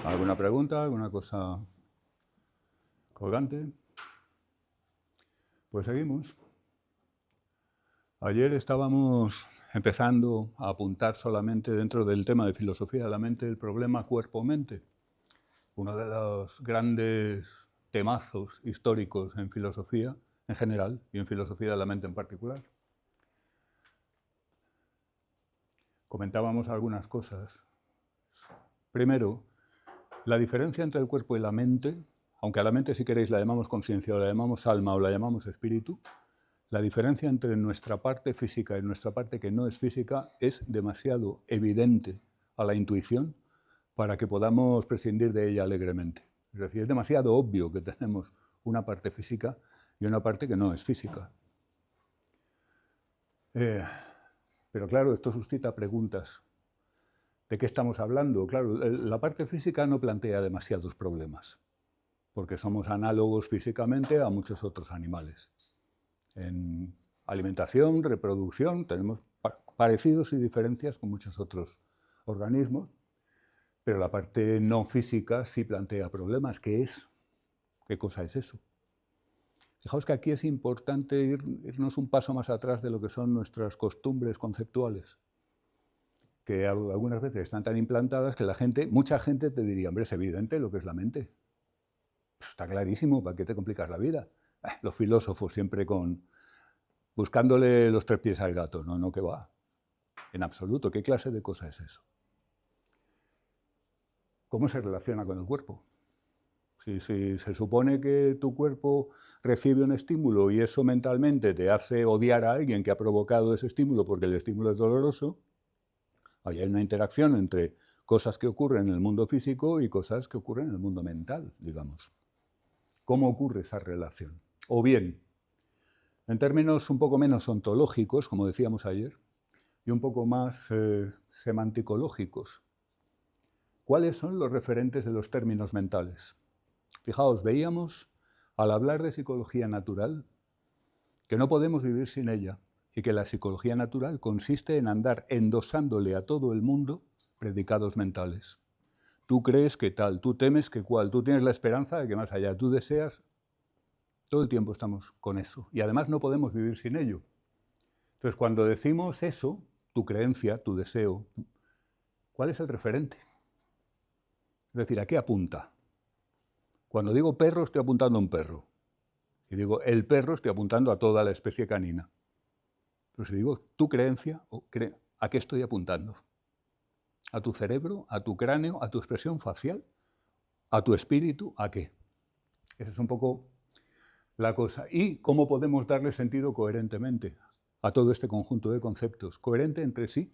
¿Alguna pregunta? ¿Alguna cosa colgante? Pues seguimos. Ayer estábamos empezando a apuntar solamente dentro del tema de filosofía de la mente el problema cuerpo-mente. Uno de los grandes temazos históricos en filosofía en general y en filosofía de la mente en particular. Comentábamos algunas cosas. Primero, la diferencia entre el cuerpo y la mente, aunque a la mente, si queréis, la llamamos conciencia o la llamamos alma o la llamamos espíritu, la diferencia entre nuestra parte física y nuestra parte que no es física es demasiado evidente a la intuición para que podamos prescindir de ella alegremente. Es decir, es demasiado obvio que tenemos una parte física y una parte que no es física. Pero claro, esto suscita preguntas. ¿De qué estamos hablando? Claro, la parte física no plantea demasiados problemas, porque somos análogos físicamente a muchos otros animales. En alimentación, reproducción, tenemos parecidos y diferencias con muchos otros organismos, pero la parte no física sí plantea problemas. ¿Qué es? ¿Qué cosa es eso? Fijaos que aquí es importante irnos un paso más atrás de lo que son nuestras costumbres conceptuales, que algunas veces están tan implantadas que mucha gente te diría, hombre, es evidente lo que es la mente. Pues está clarísimo, ¿para qué te complicas la vida? Los filósofos siempre buscándole los tres pies al gato. No, que va. En absoluto. ¿Qué clase de cosa es eso? ¿Cómo se relaciona con el cuerpo? Si se supone que tu cuerpo recibe un estímulo y eso mentalmente te hace odiar a alguien que ha provocado ese estímulo porque el estímulo es doloroso, ahí hay una interacción entre cosas que ocurren en el mundo físico y cosas que ocurren en el mundo mental, digamos. ¿Cómo ocurre esa relación? O bien, en términos un poco menos ontológicos, como decíamos ayer, y un poco más semanticológicos, ¿cuáles son los referentes de los términos mentales? Fijaos, veíamos, al hablar de psicología natural, que no podemos vivir sin ella y que la psicología natural consiste en andar endosándole a todo el mundo predicados mentales. Tú crees que tal, tú temes que cual, tú tienes la esperanza de que más allá, tú deseas. Todo el tiempo estamos con eso y además no podemos vivir sin ello. Entonces, cuando decimos eso, tu creencia, tu deseo, ¿cuál es el referente? Es decir, ¿a qué apunta? Cuando digo perro, estoy apuntando a un perro. Si digo el perro, estoy apuntando a toda la especie canina. Pero si digo tu creencia, ¿a qué estoy apuntando? ¿A tu cerebro? ¿A tu cráneo? ¿A tu expresión facial? ¿A tu espíritu? ¿A qué? Esa es un poco la cosa. ¿Y cómo podemos darle sentido coherentemente a todo este conjunto de conceptos? Coherente entre sí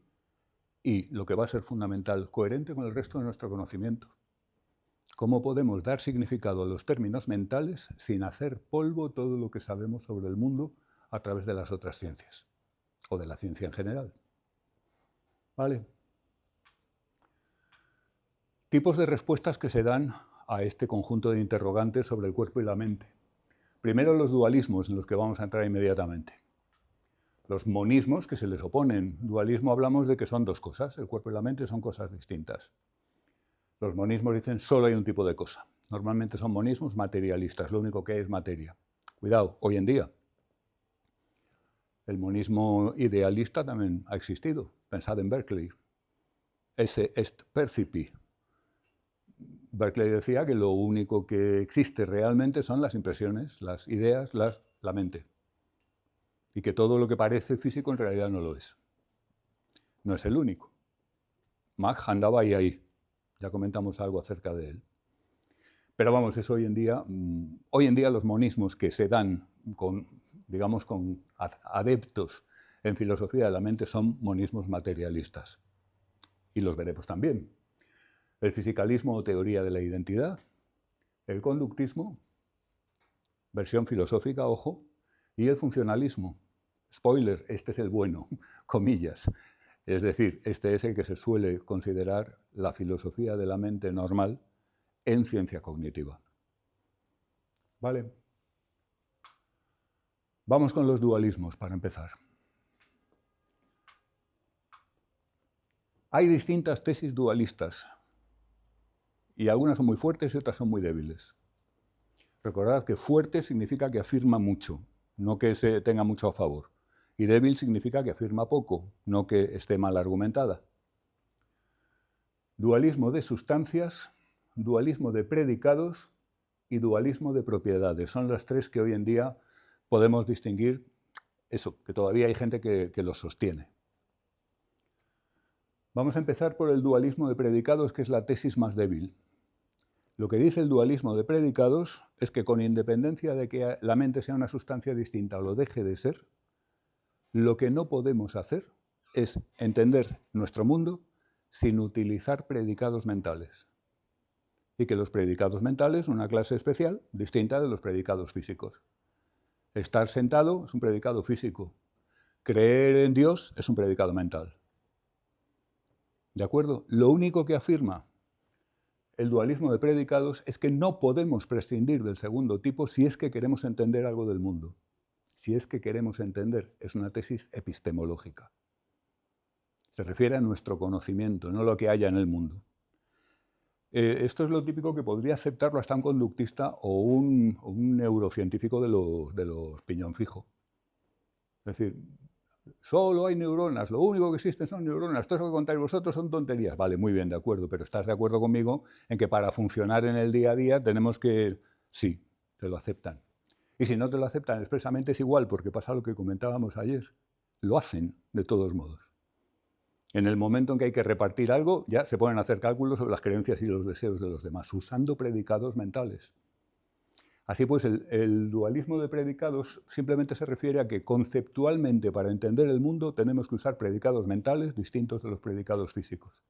y, lo que va a ser fundamental, coherente con el resto de nuestro conocimiento. ¿Cómo podemos dar significado a los términos mentales sin hacer polvo todo lo que sabemos sobre el mundo a través de las otras ciencias? O de la ciencia en general. ¿Vale? Tipos de respuestas que se dan a este conjunto de interrogantes sobre el cuerpo y la mente. Primero, los dualismos, en los que vamos a entrar inmediatamente. Los monismos que se les oponen. Dualismo hablamos de que son dos cosas, el cuerpo y la mente son cosas distintas. Los monismos dicen solo hay un tipo de cosa. Normalmente son monismos materialistas, lo único que hay es materia. Cuidado, hoy en día. El monismo idealista también ha existido. Pensad en Berkeley. Esse est percipi. Berkeley decía que lo único que existe realmente son las impresiones, las ideas, la mente. Y que todo lo que parece físico en realidad no lo es. No es el único. Mach andaba ahí. Ya comentamos algo acerca de él. Pero vamos, es hoy en día los monismos que se dan con adeptos en filosofía de la mente son monismos materialistas. Y los veremos también. El fisicalismo o teoría de la identidad, el conductismo, versión filosófica, ojo, y el funcionalismo. Spoiler, este es el bueno, comillas. Es decir, este es el que se suele considerar la filosofía de la mente normal en ciencia cognitiva. ¿Vale? Vamos con los dualismos para empezar. Hay distintas tesis dualistas y algunas son muy fuertes y otras son muy débiles. Recordad que fuerte significa que afirma mucho, no que se tenga mucho a favor. Y débil significa que afirma poco, no que esté mal argumentada. Dualismo de sustancias, dualismo de predicados y dualismo de propiedades. Son las tres que hoy en día podemos distinguir, eso, que todavía hay gente que los sostiene. Vamos a empezar por el dualismo de predicados, que es la tesis más débil. Lo que dice el dualismo de predicados es que con independencia de que la mente sea una sustancia distinta o lo deje de ser, lo que no podemos hacer es entender nuestro mundo sin utilizar predicados mentales. Y que los predicados mentales son una clase especial, distinta de los predicados físicos. Estar sentado es un predicado físico. Creer en Dios es un predicado mental. ¿De acuerdo? Lo único que afirma el dualismo de predicados es que no podemos prescindir del segundo tipo si es que queremos entender algo del mundo. Si es que queremos entender, es una tesis epistemológica. Se refiere a nuestro conocimiento, no lo que haya en el mundo. Esto es lo típico que podría aceptarlo hasta un conductista o un neurocientífico de los piñón fijo. Es decir, solo hay neuronas, lo único que existen son neuronas, todo eso que contáis vosotros son tonterías. Vale, muy bien, de acuerdo, pero ¿estás de acuerdo conmigo en que para funcionar en el día a día tenemos que...? Sí, te lo aceptan. Y si no te lo aceptan expresamente es igual, porque pasa lo que comentábamos ayer. Lo hacen de todos modos. En el momento en que hay que repartir algo, ya se ponen a hacer cálculos sobre las creencias y los deseos de los demás, usando predicados mentales. Así pues, el dualismo de predicados simplemente se refiere a que conceptualmente para entender el mundo tenemos que usar predicados mentales distintos de los predicados físicos.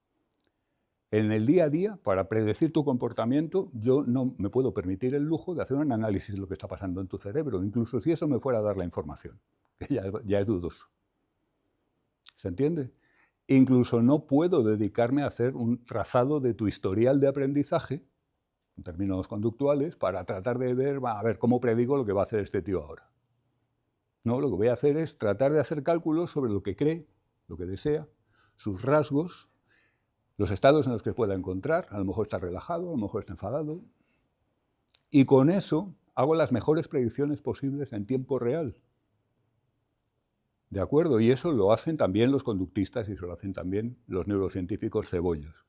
En el día a día, para predecir tu comportamiento, yo no me puedo permitir el lujo de hacer un análisis de lo que está pasando en tu cerebro, incluso si eso me fuera a dar la información, que ya es dudoso. ¿Se entiende? Incluso no puedo dedicarme a hacer un trazado de tu historial de aprendizaje, en términos conductuales, para tratar de ver, a ver, cómo predigo lo que va a hacer este tío ahora. No, lo que voy a hacer es tratar de hacer cálculos sobre lo que cree, lo que desea, sus rasgos, los estados en los que pueda encontrar, a lo mejor está relajado, a lo mejor está enfadado, y con eso hago las mejores predicciones posibles en tiempo real. ¿De acuerdo? Y eso lo hacen también los conductistas y eso lo hacen también los neurocientíficos cebollos.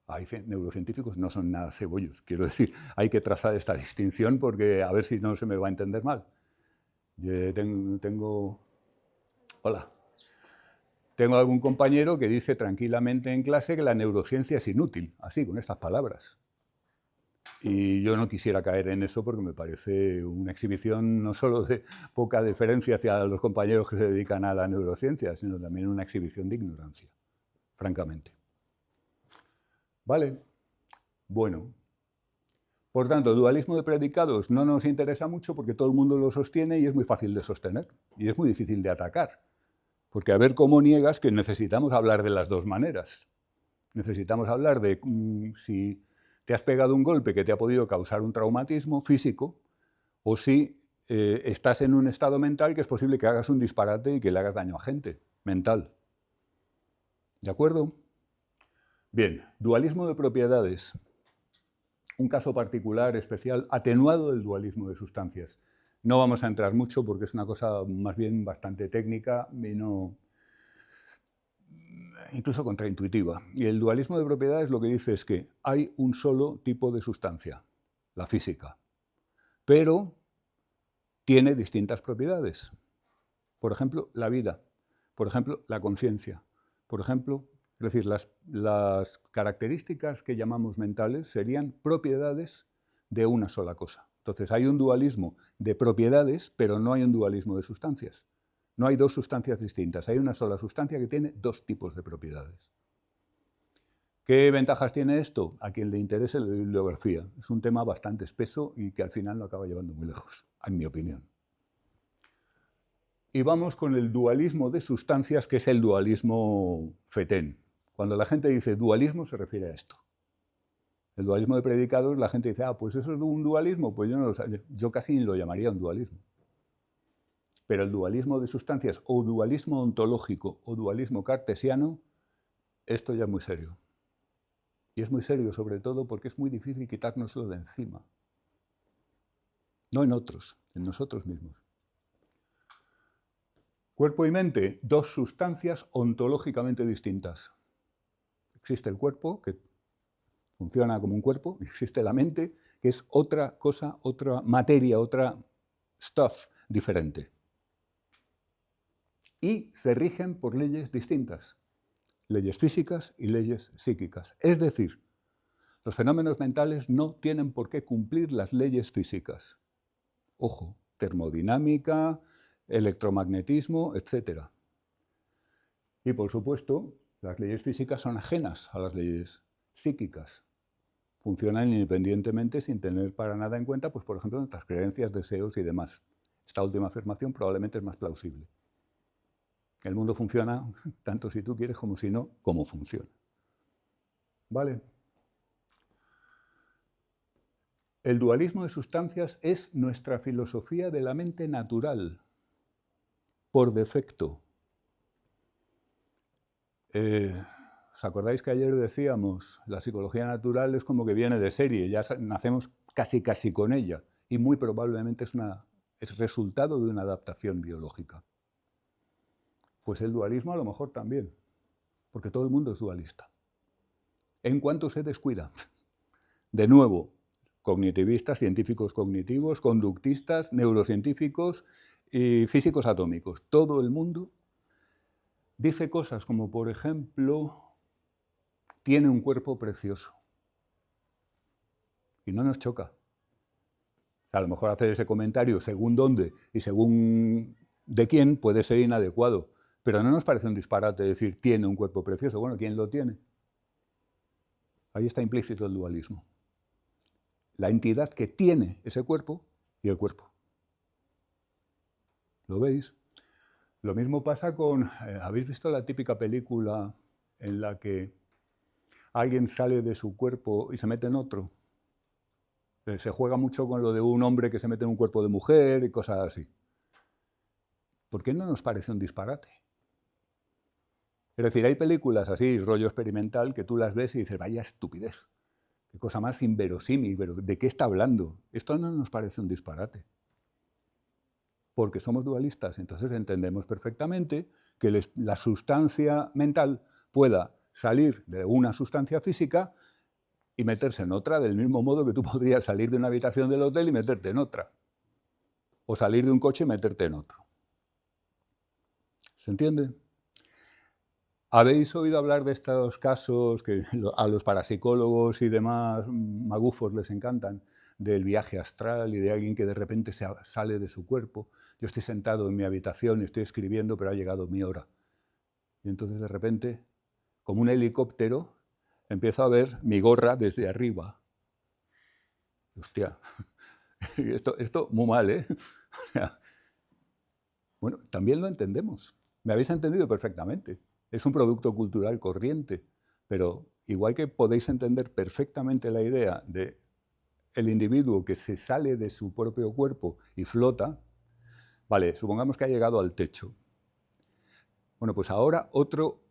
Hay neurocientíficos no son nada cebollos, quiero decir, hay que trazar esta distinción porque a ver si no se me va a entender mal. Yo tengo algún compañero que dice tranquilamente en clase que la neurociencia es inútil, así, con estas palabras. Y yo no quisiera caer en eso porque me parece una exhibición no solo de poca deferencia hacia los compañeros que se dedican a la neurociencia, sino también una exhibición de ignorancia, francamente. ¿Vale? Bueno. Por tanto, el dualismo de predicados no nos interesa mucho porque todo el mundo lo sostiene y es muy fácil de sostener y es muy difícil de atacar. Porque a ver cómo niegas que necesitamos hablar de las dos maneras. Necesitamos hablar de si te has pegado un golpe que te ha podido causar un traumatismo físico o si estás en un estado mental que es posible que hagas un disparate y que le hagas daño a gente, mental. ¿De acuerdo? Bien, dualismo de propiedades. Un caso particular, especial, atenuado del dualismo de sustancias. No vamos a entrar mucho porque es una cosa más bien bastante técnica y no... incluso contraintuitiva. Y el dualismo de propiedades lo que dice es que hay un solo tipo de sustancia, la física, pero tiene distintas propiedades. Por ejemplo, la vida, por ejemplo, la conciencia, por ejemplo, es decir, las características que llamamos mentales serían propiedades de una sola cosa. Entonces, hay un dualismo de propiedades, pero no hay un dualismo de sustancias. No hay dos sustancias distintas, hay una sola sustancia que tiene dos tipos de propiedades. ¿Qué ventajas tiene esto? A quien le interese la bibliografía. Es un tema bastante espeso y que al final lo acaba llevando muy lejos, en mi opinión. Y vamos con el dualismo de sustancias, que es el dualismo fetén. Cuando la gente dice dualismo se refiere a esto. El dualismo de predicados, la gente dice, pues eso es un dualismo, pues yo no lo sé. Yo casi ni lo llamaría un dualismo. Pero el dualismo de sustancias, o dualismo ontológico, o dualismo cartesiano, esto ya es muy serio. Y es muy serio, sobre todo, porque es muy difícil quitárnoslo de encima. No en otros, en nosotros mismos. Cuerpo y mente, dos sustancias ontológicamente distintas. Existe el cuerpo, que funciona como un cuerpo, y existe la mente, que es otra cosa, otra materia, otra stuff diferente. Y se rigen por leyes distintas, leyes físicas y leyes psíquicas. Es decir, los fenómenos mentales no tienen por qué cumplir las leyes físicas. Ojo, termodinámica, electromagnetismo, etc. Y por supuesto, las leyes físicas son ajenas a las leyes psíquicas. Funcionan independientemente sin tener para nada en cuenta, pues, por ejemplo, nuestras creencias, deseos y demás. Esta última afirmación probablemente es más plausible. El mundo funciona, tanto si tú quieres como si no, como funciona. ¿Vale? El dualismo de sustancias es nuestra filosofía de la mente natural, por defecto. ¿Os acordáis que ayer decíamos, la psicología natural es como que viene de serie, ya nacemos casi con ella, y muy probablemente es resultado de una adaptación biológica? Pues el dualismo a lo mejor también, porque todo el mundo es dualista. En cuanto se descuida, de nuevo, cognitivistas, científicos cognitivos, conductistas, neurocientíficos y físicos atómicos, todo el mundo dice cosas como, por ejemplo, tiene un cuerpo precioso. Y no nos choca. A lo mejor hacer ese comentario según dónde y según de quién puede ser inadecuado, pero no nos parece un disparate decir tiene un cuerpo precioso. Bueno, ¿quién lo tiene? Ahí está implícito el dualismo. La entidad que tiene ese cuerpo y el cuerpo. ¿Lo veis? Lo mismo pasa con... ¿habéis visto la típica película en la que alguien sale de su cuerpo y se mete en otro? Se juega mucho con lo de un hombre que se mete en un cuerpo de mujer y cosas así. ¿Por qué no nos parece un disparate? Es decir, hay películas así, rollo experimental, que tú las ves y dices, vaya estupidez, qué cosa más inverosímil, pero ¿de qué está hablando? Esto no nos parece un disparate. Porque somos dualistas, entonces entendemos perfectamente que la sustancia mental pueda salir de una sustancia física y meterse en otra, del mismo modo que tú podrías salir de una habitación del hotel y meterte en otra. O salir de un coche y meterte en otro. ¿Se entiende? ¿Habéis oído hablar de estos casos que a los parapsicólogos y demás magufos les encantan? Del viaje astral y de alguien que de repente sale de su cuerpo. Yo estoy sentado en mi habitación y estoy escribiendo, pero ha llegado mi hora. Y entonces de repente, como un helicóptero, empiezo a ver mi gorra desde arriba. Hostia, esto muy mal, ¿eh? Bueno, también lo entendemos. Me habéis entendido perfectamente. Es un producto cultural corriente, pero igual que podéis entender perfectamente la idea de el individuo que se sale de su propio cuerpo y flota, vale, supongamos que ha llegado al techo. Bueno, pues ahora otro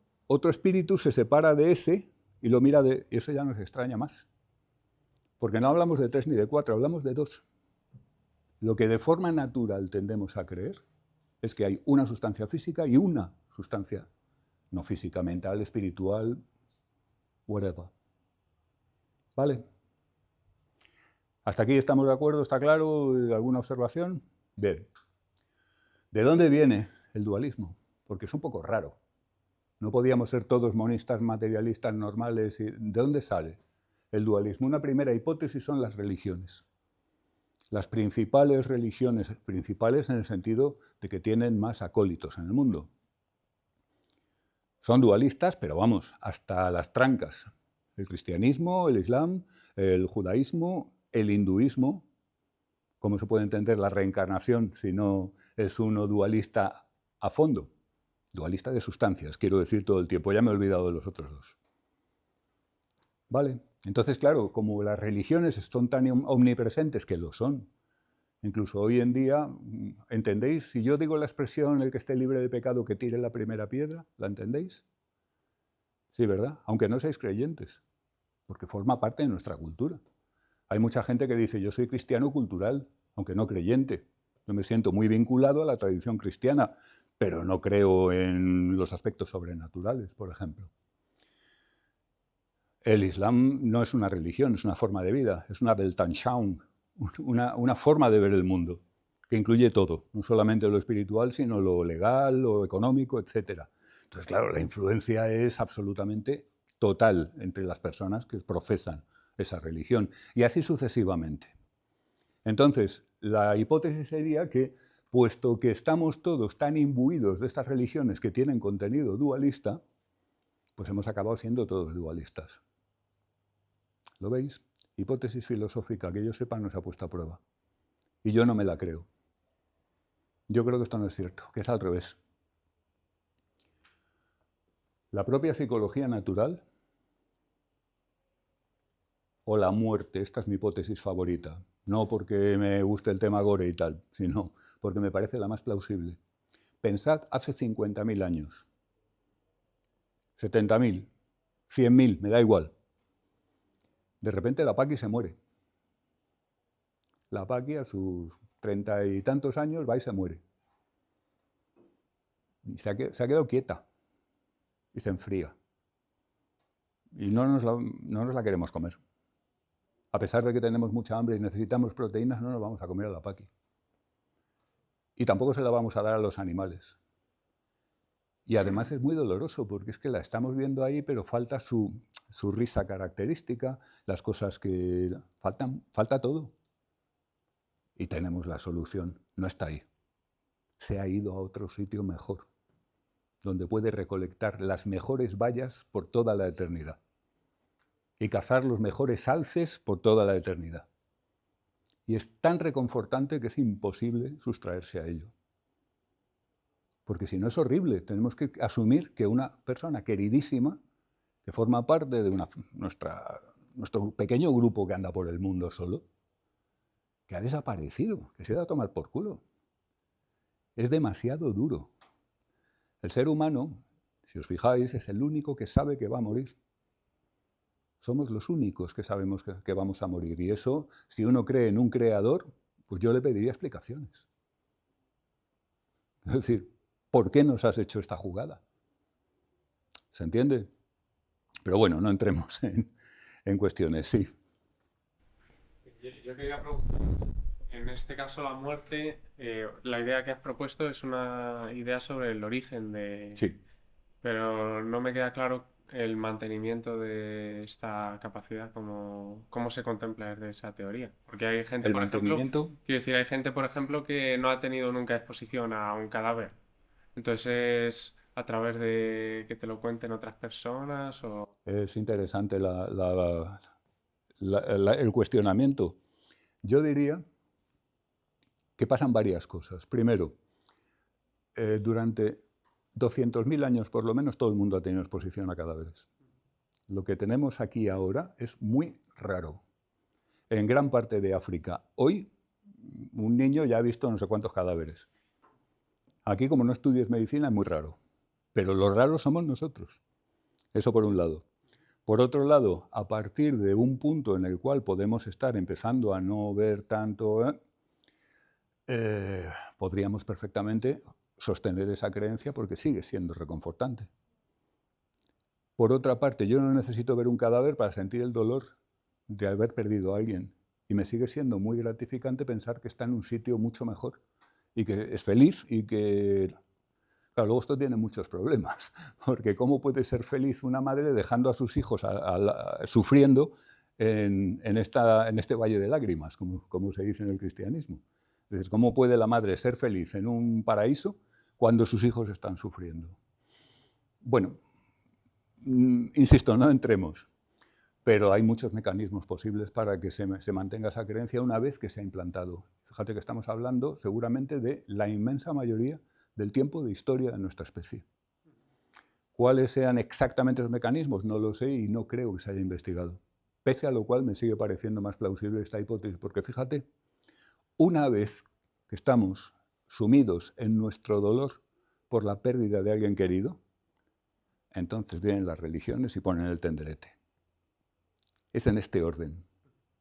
espíritu se separa de ese y lo mira y eso ya nos extraña más. Porque no hablamos de 3 ni de 4, hablamos de 2. Lo que de forma natural tendemos a creer es que hay una sustancia física y una sustancia no física, mental, espiritual, whatever. ¿Vale? ¿Hasta aquí estamos de acuerdo? ¿Está claro? ¿Alguna observación? Bien. ¿De dónde viene el dualismo? Porque es un poco raro. No podíamos ser todos monistas, materialistas, normales. ¿De dónde sale el dualismo? Una primera hipótesis son las religiones. Las principales religiones, principales en el sentido de que tienen más acólitos en el mundo. Son dualistas, pero vamos, hasta las trancas. El cristianismo, el islam, el judaísmo, el hinduismo. ¿Cómo se puede entender la reencarnación si no es uno dualista a fondo? Dualista de sustancias, quiero decir todo el tiempo. Ya me he olvidado de los otros dos. ¿Vale? Entonces, claro, como las religiones son tan omnipresentes, que lo son, incluso hoy en día, ¿entendéis? Si yo digo la expresión el que esté libre de pecado que tire la primera piedra, ¿la entendéis? Sí, ¿verdad? Aunque no seáis creyentes. porque forma parte de nuestra cultura. Hay mucha gente que dice, yo soy cristiano cultural, aunque no creyente. Yo me siento muy vinculado a la tradición cristiana, pero no creo en los aspectos sobrenaturales, por ejemplo. El Islam no es una religión, es una forma de vida, es una Weltanschauung, una forma de ver el mundo, que incluye todo, no solamente lo espiritual, sino lo legal, lo económico, etc. Entonces, claro, la influencia es absolutamente total entre las personas que profesan esa religión, y así sucesivamente. Entonces, la hipótesis sería que, puesto que estamos todos tan imbuidos de estas religiones que tienen contenido dualista, pues hemos acabado siendo todos dualistas. ¿Lo veis? Hipótesis filosófica que yo sepa no se ha puesto a prueba. Y yo no me la creo. Yo creo que esto no es cierto, que es al revés. La propia psicología natural o la muerte, esta es mi hipótesis favorita, no porque me guste el tema gore y tal, sino porque me parece la más plausible. Pensad hace 50.000 años, 70.000, 100.000, me da igual. De repente la Paqui se muere. La Paqui a sus 30 y tantos años va y se muere. Y se ha quedado quieta y se enfría. Y no nos la queremos comer. A pesar de que tenemos mucha hambre y necesitamos proteínas, no nos vamos a comer a la Paqui. Y tampoco se la vamos a dar a los animales. Y además es muy doloroso porque es que la estamos viendo ahí, pero falta su risa característica, las cosas que falta todo. Y tenemos la solución, no está ahí. Se ha ido a otro sitio mejor, donde puede recolectar las mejores bayas por toda la eternidad y cazar los mejores alces por toda la eternidad. Y es tan reconfortante que es imposible sustraerse a ello. Porque si no es horrible, tenemos que asumir que una persona queridísima, que forma parte de nuestro pequeño grupo que anda por el mundo solo, que ha desaparecido, que se ha ido a tomar por culo. Es demasiado duro. El ser humano, si os fijáis, es el único que sabe que va a morir. Somos los únicos que sabemos que vamos a morir. Y eso, si uno cree en un creador, pues yo le pediría explicaciones. Es decir, ¿por qué nos has hecho esta jugada? ¿Se entiende? Pero bueno, no entremos en cuestiones, sí. Yo quería preguntar, en este caso la muerte, la idea que has propuesto es una idea sobre el origen de... Sí. Pero no me queda claro el mantenimiento de esta capacidad, cómo se contempla desde esa teoría. Porque hay gente, El por ejemplo, mantenimiento. quiero decir, hay gente, por ejemplo, que no ha tenido nunca exposición a un cadáver. Entonces es a través de que te lo cuenten otras personas o... Es interesante el cuestionamiento. Yo diría que pasan varias cosas. Primero, durante 200.000 años por lo menos todo el mundo ha tenido exposición a cadáveres. Lo que tenemos aquí ahora es muy raro. En gran parte de África, hoy, un niño ya ha visto no sé cuántos cadáveres. Aquí, como no estudies medicina, es muy raro. Pero los raros somos nosotros. Eso por un lado. Por otro lado, a partir de un punto en el cual podemos estar empezando a no ver tanto, podríamos perfectamente sostener esa creencia porque sigue siendo reconfortante. Por otra parte, yo no necesito ver un cadáver para sentir el dolor de haber perdido a alguien. Y me sigue siendo muy gratificante pensar que está en un sitio mucho mejor y que es feliz y que... Claro, luego esto tiene muchos problemas, porque ¿cómo puede ser feliz una madre dejando a sus hijos sufriendo en este valle de lágrimas, como se dice en el cristianismo? Es decir, ¿cómo puede la madre ser feliz en un paraíso cuando sus hijos están sufriendo? Bueno, insisto, no entremos, pero hay muchos mecanismos posibles para que se mantenga esa creencia una vez que se ha implantado. Fíjate que estamos hablando seguramente de la inmensa mayoría del tiempo de historia de nuestra especie. ¿Cuáles sean exactamente los mecanismos? No lo sé y no creo que se haya investigado. Pese a lo cual me sigue pareciendo más plausible esta hipótesis, porque fíjate, una vez que estamos sumidos en nuestro dolor por la pérdida de alguien querido, entonces vienen las religiones y ponen el tenderete. es en este orden,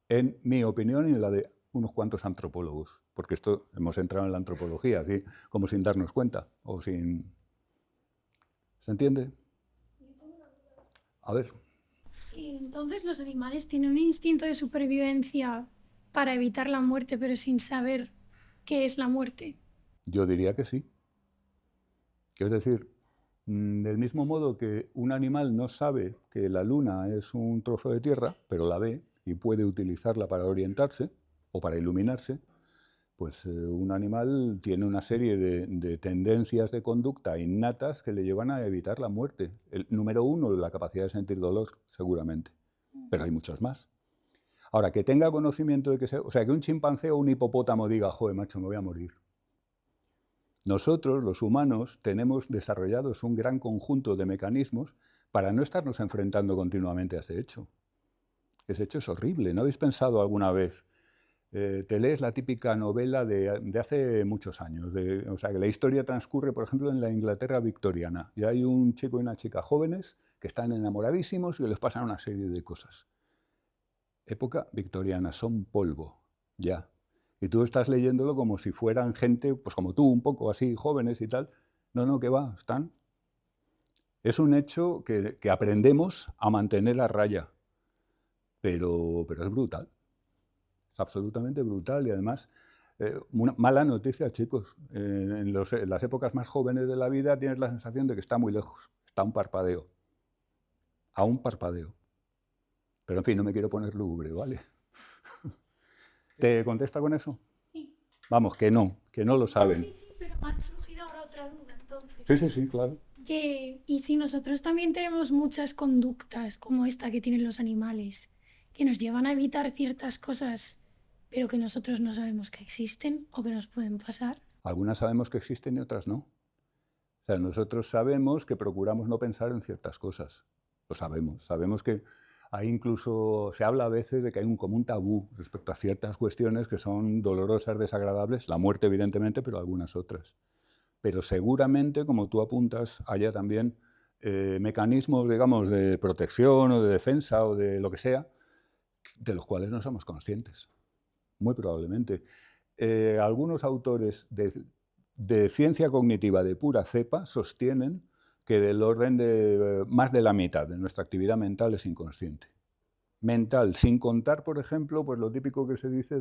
en mi opinión y en la de unos cuantos antropólogos, porque esto hemos entrado en la antropología, así como sin darnos cuenta, o sin... ¿Se entiende? A ver. Entonces los animales tienen un instinto de supervivencia para evitar la muerte, pero sin saber qué es la muerte. Yo diría que sí. Es decir, del mismo modo que un animal no sabe que la luna es un trozo de tierra, pero la ve y puede utilizarla para orientarse o para iluminarse, pues un animal tiene una serie de tendencias de conducta innatas que le llevan a evitar la muerte. El número uno, la capacidad de sentir dolor, seguramente, pero hay muchos más. Ahora, que tenga conocimiento de que o sea, que un chimpancé o un hipopótamo diga, joder, macho, me voy a morir. Nosotros, los humanos, tenemos desarrollados un gran conjunto de mecanismos para no estarnos enfrentando continuamente a ese hecho. Ese hecho es horrible. ¿No habéis pensado alguna vez? Te lees la típica novela de hace muchos años. O sea, que la historia transcurre, por ejemplo, en la Inglaterra victoriana. Y hay un chico y una chica jóvenes que están enamoradísimos y les pasan una serie de cosas. Época victoriana, son polvo, ya. Y tú estás leyéndolo como si fueran gente, pues como tú, un poco así, jóvenes y tal. No, ¿qué va? Están. Es un hecho que aprendemos a mantener a raya, pero es brutal. Es absolutamente brutal y además, una mala noticia, chicos. En las épocas más jóvenes de la vida tienes la sensación de que está muy lejos, está a un parpadeo. A un parpadeo. Pero en fin, no me quiero poner lúgubre, ¿vale? ¿Te contesta con eso? Sí. Vamos, que no lo saben. Sí, pero me ha surgido ahora otra duda, entonces. Sí, claro. Y si nosotros también tenemos muchas conductas como esta que tienen los animales, que nos llevan a evitar ciertas cosas, pero que nosotros no sabemos que existen o que nos pueden pasar. Algunas sabemos que existen y otras no. O sea, nosotros sabemos que procuramos no pensar en ciertas cosas. Lo sabemos. Sabemos que hay incluso, se habla a veces de que hay como un tabú respecto a ciertas cuestiones que son dolorosas, desagradables, la muerte evidentemente, pero algunas otras. Pero seguramente, como tú apuntas, haya también mecanismos, digamos, de protección o de defensa o de lo que sea, de los cuales no somos conscientes. Muy probablemente. Algunos autores de ciencia cognitiva de pura cepa sostienen que del orden de más de la mitad de nuestra actividad mental es inconsciente. Mental, sin contar, por ejemplo, pues lo típico que se dice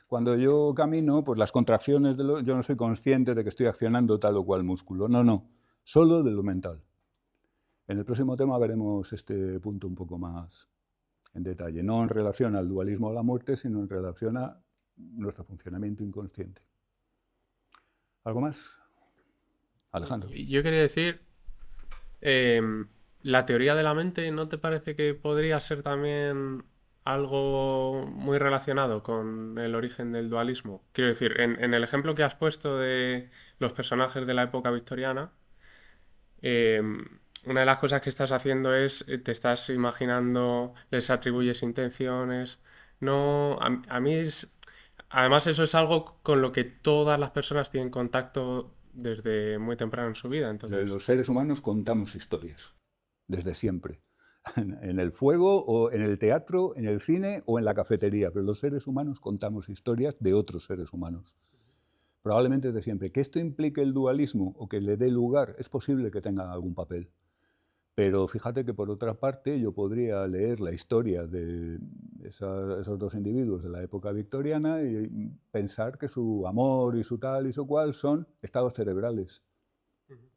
cuando yo camino, pues las contracciones, yo no soy consciente de que estoy accionando tal o cual músculo. No, solo de lo mental. En el próximo tema veremos este punto un poco más en detalle, no en relación al dualismo a la muerte, sino en relación a nuestro funcionamiento inconsciente. ¿Algo más? Alejandro. Yo quería decir, la teoría de la mente, ¿no te parece que podría ser también algo muy relacionado con el origen del dualismo? Quiero decir, en el ejemplo que has puesto de los personajes de la época victoriana, una de las cosas que estás haciendo es, te estás imaginando, les atribuyes intenciones. No, a mí además eso es algo con lo que todas las personas tienen contacto desde muy temprano en su vida. Entonces, Los seres humanos contamos historias, desde siempre. En el fuego, o en el teatro, en el cine o en la cafetería, pero los seres humanos contamos historias de otros seres humanos. Probablemente desde siempre. Que esto implique el dualismo o que le dé lugar, es posible que tenga algún papel. Pero fíjate que por otra parte yo podría leer la historia de esos dos individuos de la época victoriana y pensar que su amor y su tal y su cual son estados cerebrales.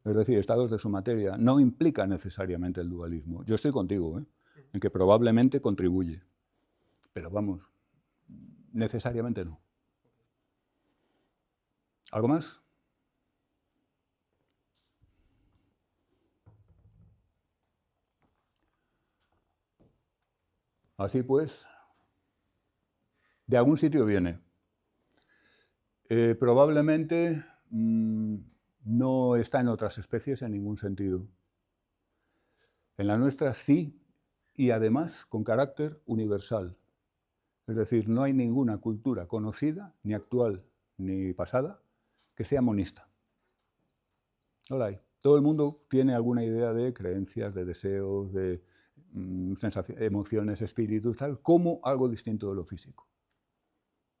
Es decir, estados de su materia. No implica necesariamente el dualismo. Yo estoy contigo, en que probablemente contribuye. Pero vamos, necesariamente no. ¿Algo más? Así pues, de algún sitio viene. Probablemente no está en otras especies en ningún sentido. En la nuestra sí, y además con carácter universal. Es decir, no hay ninguna cultura conocida, ni actual ni pasada, que sea monista. No la hay. Todo el mundo tiene alguna idea de creencias, de deseos, emociones, espíritus, tal, como algo distinto de lo físico.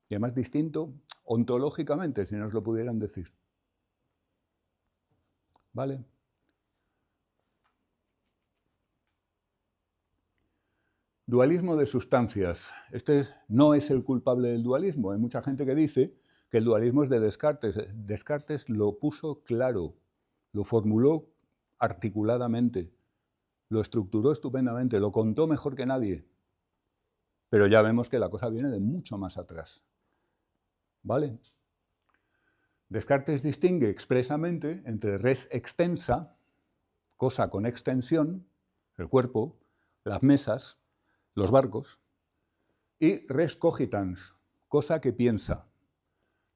Y además distinto ontológicamente, si nos lo pudieran decir. ¿Vale? Dualismo de sustancias. Este no es el culpable del dualismo. Hay mucha gente que dice que el dualismo es de Descartes. Descartes lo puso claro, lo formuló articuladamente, lo estructuró estupendamente, lo contó mejor que nadie. Pero ya vemos que la cosa viene de mucho más atrás. ¿Vale? Descartes distingue expresamente entre res extensa, cosa con extensión, el cuerpo, las mesas, los barcos, y res cogitans, cosa que piensa,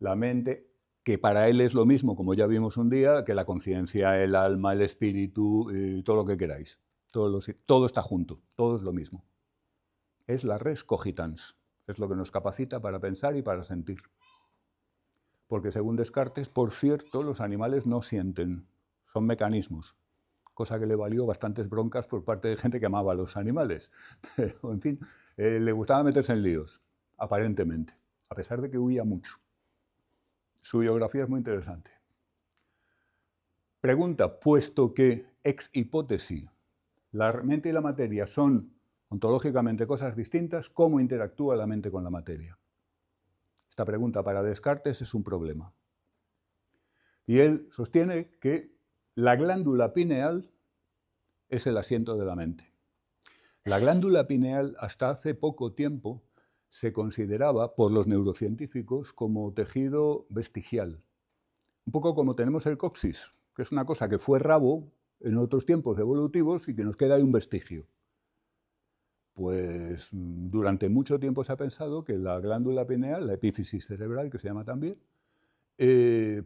la mente, que para él es lo mismo, como ya vimos un día, que la conciencia, el alma, el espíritu, todo lo que queráis. Todo está junto, todo es lo mismo. Es la res cogitans, es lo que nos capacita para pensar y para sentir. Porque según Descartes, por cierto, los animales no sienten, son mecanismos, cosa que le valió bastantes broncas por parte de gente que amaba a los animales. Pero, en fin, le gustaba meterse en líos, aparentemente, a pesar de que huía mucho. Su biografía es muy interesante. Pregunta, puesto que, ex hipótesis, la mente y la materia son ontológicamente cosas distintas, ¿cómo interactúa la mente con la materia? Esta pregunta para Descartes es un problema. Y él sostiene que la glándula pineal es el asiento de la mente. La glándula pineal hasta hace poco tiempo se consideraba por los neurocientíficos como tejido vestigial. Un poco como tenemos el coxis, que es una cosa que fue rabo en otros tiempos evolutivos y que nos queda ahí un vestigio. Pues durante mucho tiempo se ha pensado que la glándula pineal, la epífisis cerebral, que se llama también,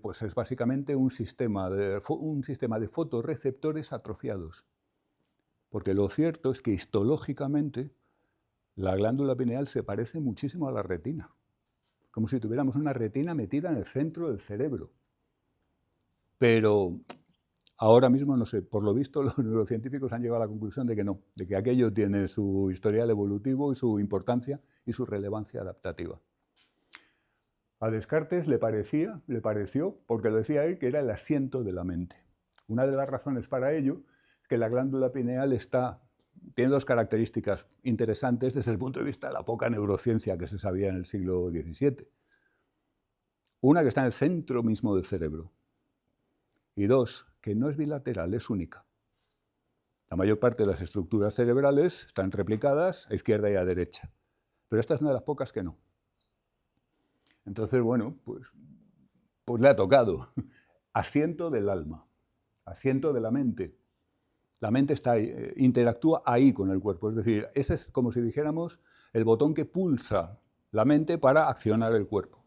pues es básicamente un sistema de fotorreceptores atrofiados. Porque lo cierto es que histológicamente la glándula pineal se parece muchísimo a la retina, como si tuviéramos una retina metida en el centro del cerebro. Pero ahora mismo, no sé, por lo visto los neurocientíficos han llegado a la conclusión de que no, de que aquello tiene su historial evolutivo y su importancia y su relevancia adaptativa. A Descartes le pareció, porque lo decía él, que era el asiento de la mente. Una de las razones para ello es que la glándula pineal tiene dos características interesantes desde el punto de vista de la poca neurociencia que se sabía en el siglo XVII. Una, que está en el centro mismo del cerebro. Y dos, que no es bilateral, es única. La mayor parte de las estructuras cerebrales están replicadas a izquierda y a derecha, pero esta es una de las pocas que no. Entonces, bueno, pues le ha tocado. Asiento del alma, asiento de la mente. La mente está ahí, interactúa ahí con el cuerpo, es decir, ese es como si dijéramos el botón que pulsa la mente para accionar el cuerpo.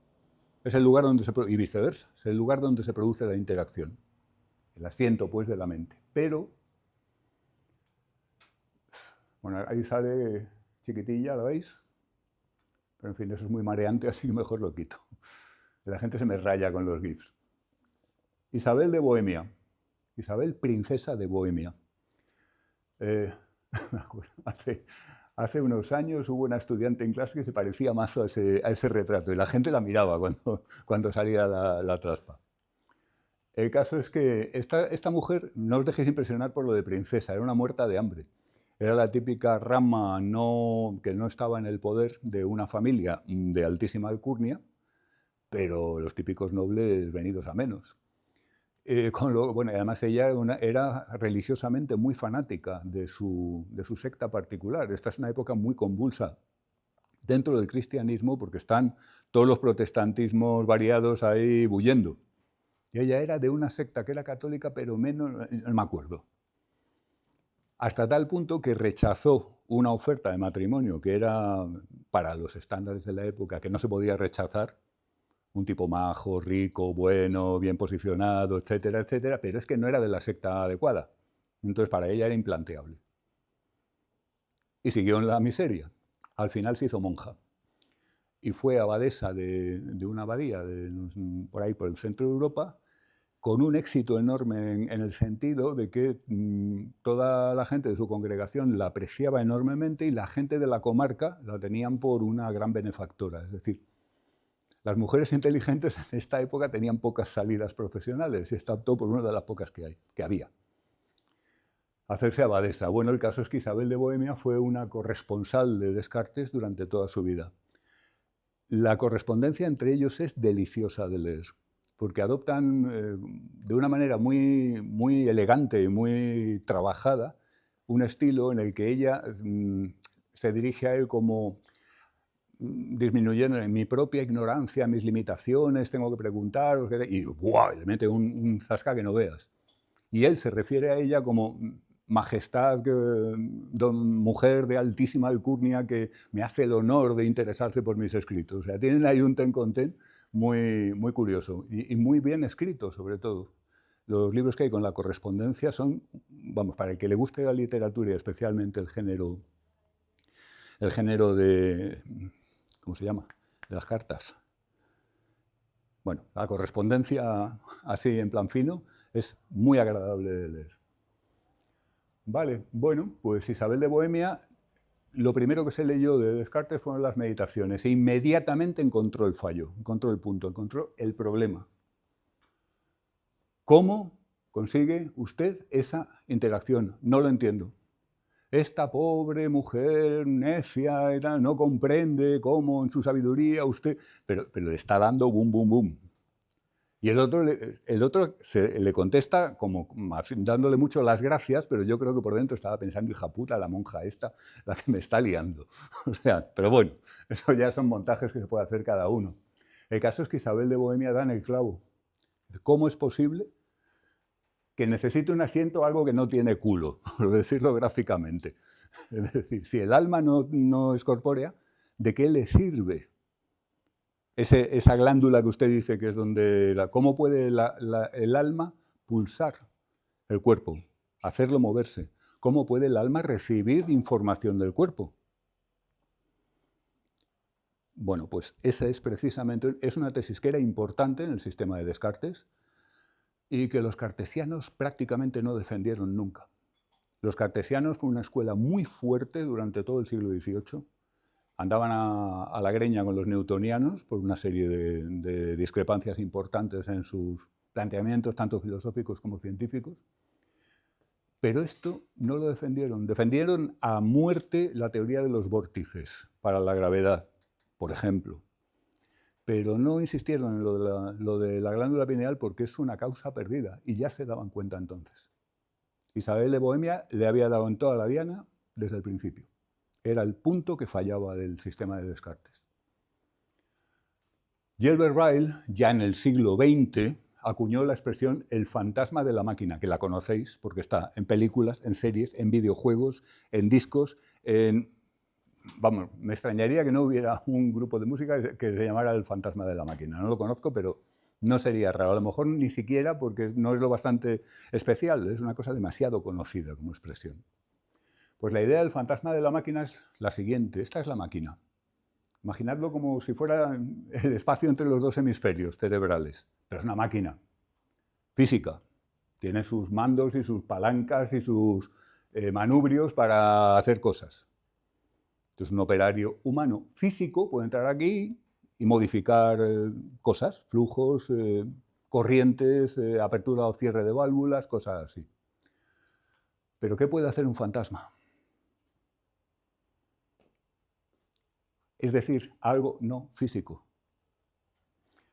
Es el lugar donde y viceversa, es el lugar donde se produce la interacción. El asiento, pues, de la mente. Pero, bueno, ahí sale chiquitilla, ¿la veis? Pero, en fin, eso es muy mareante, así que mejor lo quito. La gente se me raya con los GIFs. Isabel de Bohemia. Isabel, princesa de Bohemia. Hace unos años hubo una estudiante en clase que se parecía más a ese retrato y la gente la miraba cuando salía la traspa. El caso es que esta mujer, no os dejéis impresionar por lo de princesa, era una muerta de hambre. Era la típica rama que no estaba en el poder de una familia de altísima alcurnia, pero los típicos nobles venidos a menos. Bueno, además ella era religiosamente muy fanática de su secta particular. Esta es una época muy convulsa dentro del cristianismo porque están todos los protestantismos variados ahí bullendo. Y ella era de una secta que era católica, pero menos, no me acuerdo. Hasta tal punto que rechazó una oferta de matrimonio que era, para los estándares de la época, que no se podía rechazar. Un tipo majo, rico, bueno, bien posicionado, etcétera, etcétera, pero es que no era de la secta adecuada. Entonces para ella era implanteable. Y siguió en la miseria. Al final se hizo monja. Y fue abadesa de una abadía por ahí, por el centro de Europa, con un éxito enorme en el sentido de que toda la gente de su congregación la apreciaba enormemente y la gente de la comarca la tenían por una gran benefactora. Es decir, las mujeres inteligentes en esta época tenían pocas salidas profesionales y esta optó por una de las pocas que había. Hacerse abadesa. Bueno, el caso es que Isabel de Bohemia fue una corresponsal de Descartes durante toda su vida. La correspondencia entre ellos es deliciosa de leer, porque adoptan de una manera muy elegante y muy trabajada un estilo en el que ella se dirige a él como disminuyendo en mi propia ignorancia, mis limitaciones, tengo que preguntar, y ¡buah!, le mete un zasca que no veas. Y él se refiere a ella como majestad, mujer de altísima alcurnia que me hace el honor de interesarse por mis escritos. O sea, tienen ahí un ten con ten muy curioso y muy bien escrito, sobre todo. Los libros que hay con la correspondencia son, vamos, para el que le guste la literatura y especialmente el género de, ¿cómo se llama?, de las cartas. Bueno, la correspondencia así en plan fino es muy agradable de leer. Vale, bueno, pues Isabel de Bohemia, lo primero que se leyó de Descartes fueron las meditaciones e inmediatamente encontró el fallo, encontró el punto, encontró el problema. ¿Cómo consigue usted esa interacción? No lo entiendo. Esta pobre mujer necia y tal, no comprende cómo en su sabiduría usted... Pero le está dando boom, boom, boom. Y el otro le contesta como dándole mucho las gracias, pero yo creo que por dentro estaba pensando, hija puta, la monja esta, la que me está liando. O sea, pero bueno, eso ya son montajes que se puede hacer cada uno. El caso es que Isabel de Bohemia da en el clavo. ¿Cómo es posible que necesite un asiento algo que no tiene culo, por decirlo gráficamente? Es decir, si el alma no es corpórea, ¿de qué le sirve esa glándula que usted dice que es donde... ¿Cómo puede el alma pulsar el cuerpo, hacerlo moverse? ¿Cómo puede el alma recibir información del cuerpo? Bueno, pues esa es precisamente una tesis que era importante en el sistema de Descartes y que los cartesianos prácticamente no defendieron nunca. Los cartesianos fue una escuela muy fuerte durante todo el siglo XVIII. Andaban a la greña con los newtonianos por una serie de discrepancias importantes en sus planteamientos, tanto filosóficos como científicos. Pero esto no lo defendieron. Defendieron a muerte la teoría de los vórtices para la gravedad, por ejemplo. Pero no insistieron en lo de la glándula pineal porque es una causa perdida, y ya se daban cuenta entonces. Isabel de Bohemia le había dado en toda la diana desde el principio. Era el punto que fallaba del sistema de Descartes. Gilbert Ryle, ya en el siglo XX, acuñó la expresión el fantasma de la máquina, que la conocéis porque está en películas, en series, en videojuegos, en discos, Vamos, me extrañaría que no hubiera un grupo de música que se llamara el fantasma de la máquina. No lo conozco, pero no sería raro. A lo mejor ni siquiera porque no es lo bastante especial, es una cosa demasiado conocida como expresión. Pues la idea del fantasma de la máquina es la siguiente. Esta es la máquina. Imaginadlo como si fuera el espacio entre los dos hemisferios cerebrales. Pero es una máquina física. Tiene sus mandos y sus palancas y sus manubrios para hacer cosas. Entonces, un operario humano físico puede entrar aquí y modificar cosas, flujos, corrientes, apertura o cierre de válvulas, cosas así. ¿Pero qué puede hacer un fantasma? Es decir, algo no físico.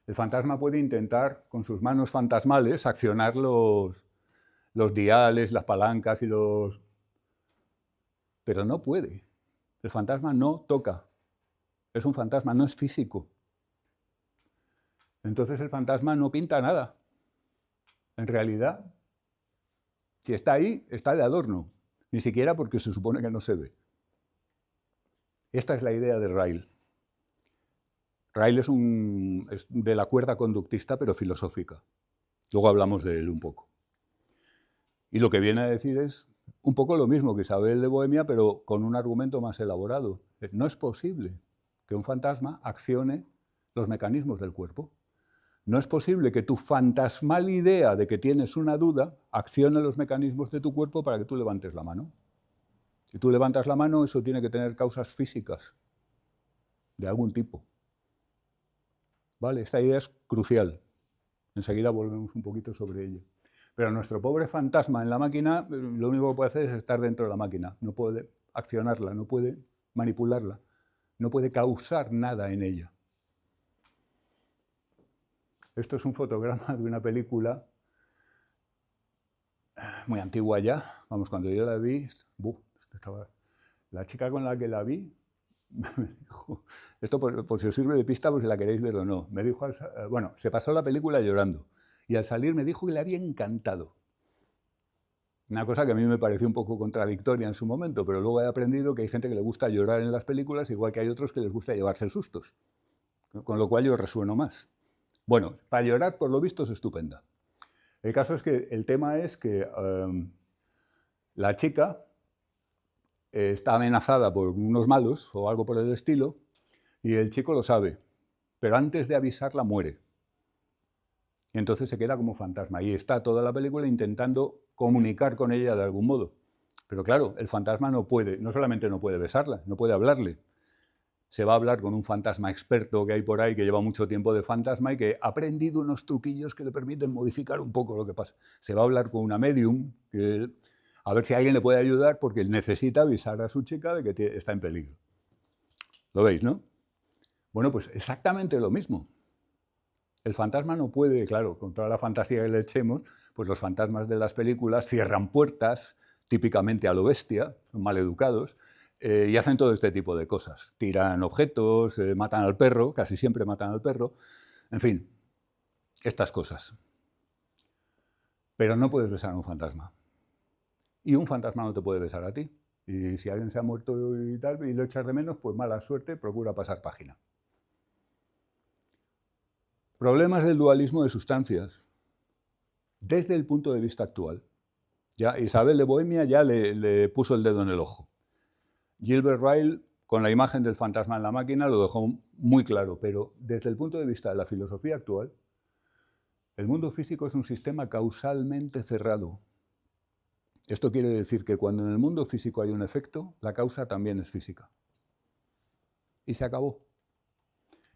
El fantasma puede intentar, con sus manos fantasmales, accionar los diales, las palancas y los... Pero no puede. El fantasma no toca. Es un fantasma, no es físico. Entonces el fantasma no pinta nada. En realidad, si está ahí, está de adorno. Ni siquiera porque se supone que no se ve. Esta es la idea de Ryle. Ryle es de la cuerda conductista, pero filosófica. Luego hablamos de él un poco. Y lo que viene a decir es un poco lo mismo que Isabel de Bohemia, pero con un argumento más elaborado. No es posible que un fantasma accione los mecanismos del cuerpo. No es posible que tu fantasmal idea de que tienes una duda accione los mecanismos de tu cuerpo para que tú levantes la mano. Si tú levantas la mano, eso tiene que tener causas físicas de algún tipo. ¿Vale? Esta idea es crucial. Enseguida volvemos un poquito sobre ella. Pero nuestro pobre fantasma en la máquina, lo único que puede hacer es estar dentro de la máquina. No puede accionarla, no puede manipularla, no puede causar nada en ella. Esto es un fotograma de una película muy antigua ya. Vamos, cuando yo la vi, la chica con la que la vi me dijo, esto por si os sirve de pista, por si la queréis ver o no, me dijo, bueno, se pasó la película llorando y al salir me dijo que le había encantado. Una cosa que a mí me pareció un poco contradictoria en su momento, pero luego he aprendido que hay gente que le gusta llorar en las películas, igual que hay otros que les gusta llevarse sustos, con lo cual yo resueno más. Bueno, para llorar, por lo visto, es estupenda. El caso es que el tema es que la chica está amenazada por unos malos o algo por el estilo y el chico lo sabe, pero antes de avisarla muere. Y entonces se queda como fantasma y está toda la película intentando comunicar con ella de algún modo. Pero claro, el fantasma no solamente no puede besarla, no puede hablarle. Se va a hablar con un fantasma experto que hay por ahí, que lleva mucho tiempo de fantasma y que ha aprendido unos truquillos que le permiten modificar un poco lo que pasa. Se va a hablar con una medium, a ver si alguien le puede ayudar porque él necesita avisar a su chica de que está en peligro. ¿Lo veis, no? Bueno, pues exactamente lo mismo. El fantasma no puede, claro, con toda la fantasía que le echemos, pues los fantasmas de las películas cierran puertas, típicamente a lo bestia, son maleducados, y hacen todo este tipo de cosas. Tiran objetos, matan al perro, casi siempre matan al perro, en fin, estas cosas. Pero no puedes besar a un fantasma. Y un fantasma no te puede besar a ti. Y si alguien se ha muerto y tal, y lo echas de menos, pues mala suerte, procura pasar página. Problemas del dualismo de sustancias. Desde el punto de vista actual. Ya Isabel de Bohemia ya le puso el dedo en el ojo. Gilbert Ryle, con la imagen del fantasma en la máquina, lo dejó muy claro, pero desde el punto de vista de la filosofía actual, el mundo físico es un sistema causalmente cerrado. Esto quiere decir que cuando en el mundo físico hay un efecto, la causa también es física. Y se acabó.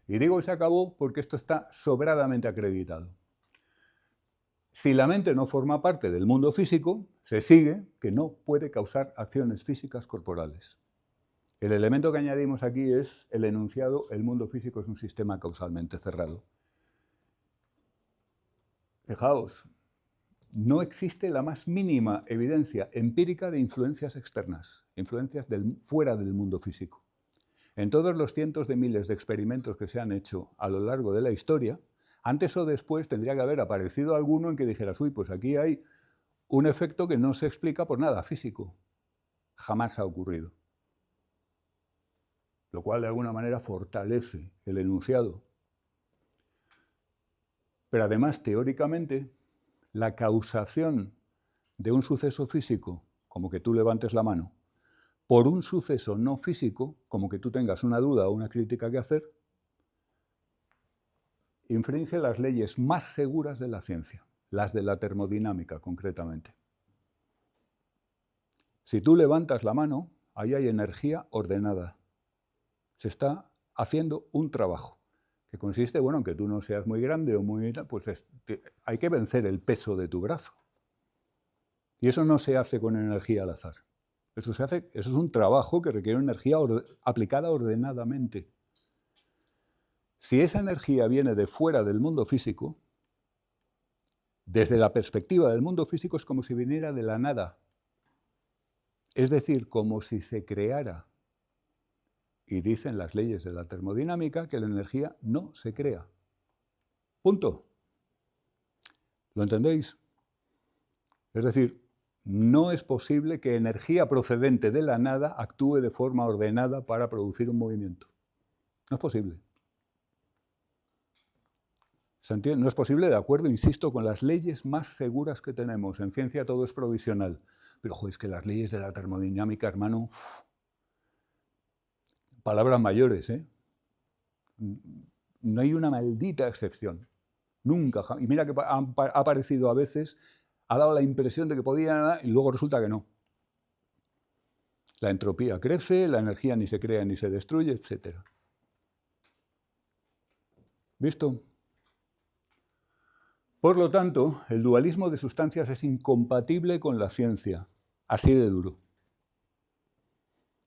Y digo se acabó porque esto está sobradamente acreditado. Si la mente no forma parte del mundo físico, se sigue que no puede causar acciones físicas corporales. El elemento que añadimos aquí es el enunciado: el mundo físico es un sistema causalmente cerrado. Fijaos, no existe la más mínima evidencia empírica de influencias externas, influencias fuera del mundo físico. En todos los cientos de miles de experimentos que se han hecho a lo largo de la historia, antes o después tendría que haber aparecido alguno en que dijeras, uy, pues aquí hay un efecto que no se explica por nada físico. Jamás ha ocurrido. Lo cual de alguna manera fortalece el enunciado. Pero además, teóricamente, la causación de un suceso físico, como que tú levantes la mano, por un suceso no físico, como que tú tengas una duda o una crítica que hacer, infringe las leyes más seguras de la ciencia, las de la termodinámica concretamente. Si tú levantas la mano, ahí hay energía ordenada. Se está haciendo un trabajo que consiste, bueno, aunque tú no seas muy grande o muy... pues hay que vencer el peso de tu brazo. Y eso no se hace con energía al azar. Eso es un trabajo que requiere energía aplicada ordenadamente. Si esa energía viene de fuera del mundo físico, desde la perspectiva del mundo físico es como si viniera de la nada. Es decir, como si se creara. Y dicen las leyes de la termodinámica que la energía no se crea. Punto. ¿Lo entendéis? Es decir, no es posible que energía procedente de la nada actúe de forma ordenada para producir un movimiento. No es posible. ¿Se entiende? No es posible, de acuerdo, insisto, con las leyes más seguras que tenemos. En ciencia todo es provisional. Pero, ojo, es que las leyes de la termodinámica, hermano, palabras mayores, ¿eh? No hay una maldita excepción. Nunca. Y mira que ha aparecido a veces, ha dado la impresión de que podía y luego resulta que no. La entropía crece, la energía ni se crea ni se destruye, etc. ¿Visto? Por lo tanto, el dualismo de sustancias es incompatible con la ciencia, así de duro.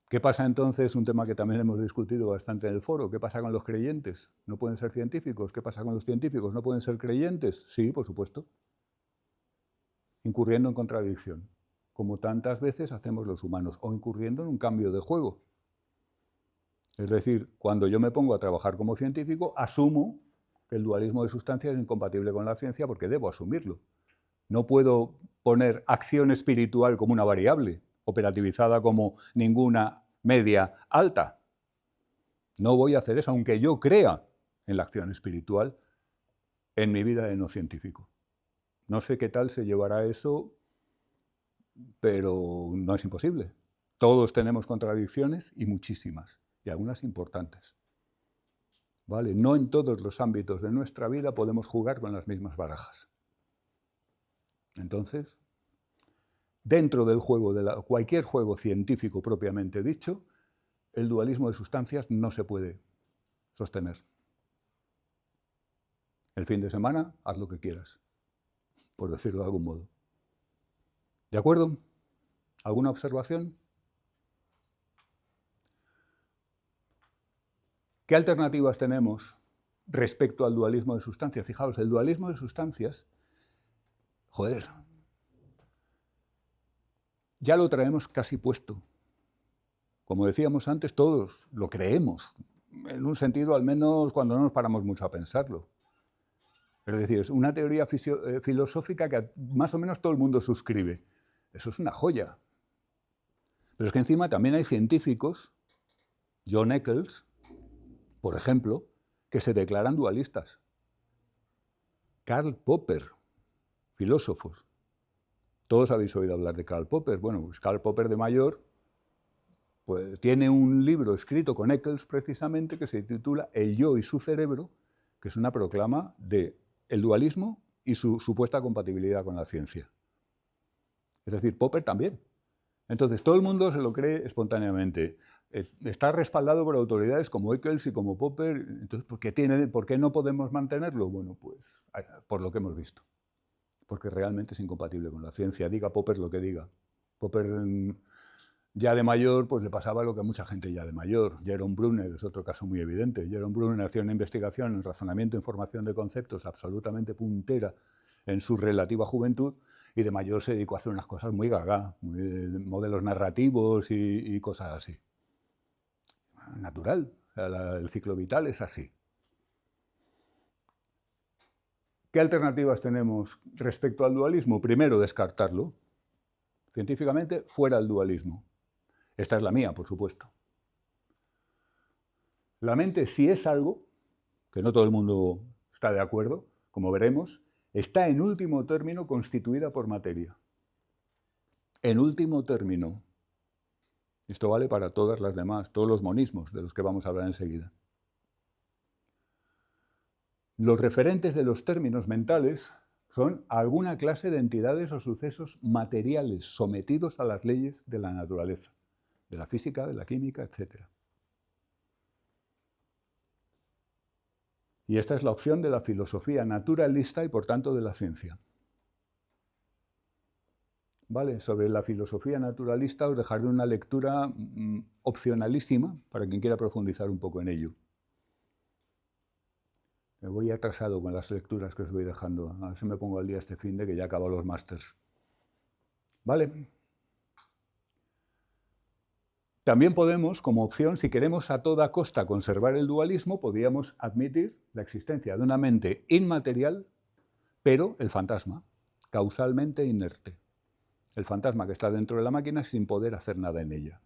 ¿Qué pasa entonces? Un tema que también hemos discutido bastante en el foro. ¿Qué pasa con los creyentes? ¿No pueden ser científicos? ¿Qué pasa con los científicos? ¿No pueden ser creyentes? Sí, por supuesto. Incurriendo en contradicción, como tantas veces hacemos los humanos, o incurriendo en un cambio de juego. Es decir, cuando yo me pongo a trabajar como científico, asumo que el dualismo de sustancias es incompatible con la ciencia porque debo asumirlo. No puedo poner acción espiritual como una variable, operativizada como ninguna media alta. No voy a hacer eso, aunque yo crea en la acción espiritual en mi vida de no científico. No sé qué tal se llevará eso, pero no es imposible. Todos tenemos contradicciones y muchísimas, y algunas importantes. ¿Vale? No en todos los ámbitos de nuestra vida podemos jugar con las mismas barajas. Entonces, dentro del juego, cualquier juego científico propiamente dicho, el dualismo de sustancias no se puede sostener. El fin de semana, haz lo que quieras, por decirlo de algún modo. ¿De acuerdo? ¿Alguna observación? ¿Qué alternativas tenemos respecto al dualismo de sustancias? Fijaos, el dualismo de sustancias, joder, ya lo traemos casi puesto. Como decíamos antes, todos lo creemos, en un sentido al menos cuando no nos paramos mucho a pensarlo. Es decir, es una teoría filosófica que más o menos todo el mundo suscribe. Eso es una joya. Pero es que encima también hay científicos, John Eccles, por ejemplo, que se declaran dualistas. Karl Popper, filósofos. Todos habéis oído hablar de Karl Popper. Bueno, pues Karl Popper de mayor pues, tiene un libro escrito con Eccles precisamente que se titula El yo y su cerebro, que es una proclama del dualismo y su supuesta compatibilidad con la ciencia. Es decir, Popper también. Entonces, todo el mundo se lo cree espontáneamente. Está respaldado por autoridades como Eccles y como Popper. Entonces, ¿por qué no podemos mantenerlo? Bueno, pues por lo que hemos visto. Porque realmente es incompatible con la ciencia. Diga Popper lo que diga. Popper, ya de mayor, pues le pasaba lo que a mucha gente ya de mayor. Jerome Brunner es otro caso muy evidente. Jerome Brunner hacía una investigación en razonamiento e información de conceptos absolutamente puntera en su relativa juventud, y de mayor se dedicó a hacer unas cosas muy gaga, modelos narrativos y cosas así. Natural, o sea, el ciclo vital es así. ¿Qué alternativas tenemos respecto al dualismo? Primero, descartarlo. Científicamente, fuera el dualismo. Esta es la mía, por supuesto. La mente, si es algo, que no todo el mundo está de acuerdo, como veremos, está en último término constituida por materia. En último término. Esto vale para todas las demás, todos los monismos de los que vamos a hablar enseguida. Los referentes de los términos mentales son alguna clase de entidades o sucesos materiales sometidos a las leyes de la naturaleza, de la física, de la química, etc. Y esta es la opción de la filosofía naturalista y, por tanto, de la ciencia. ¿Vale? Sobre la filosofía naturalista os dejaré una lectura opcionalísima para quien quiera profundizar un poco en ello. Me voy atrasado con las lecturas que os voy dejando. A ver si me pongo al día este fin de que ya acabo los másters. ¿Vale? También podemos, como opción, si queremos a toda costa conservar el dualismo, podríamos admitir la existencia de una mente inmaterial, pero el fantasma, causalmente inerte. El fantasma que está dentro de la máquina sin poder hacer nada en ella.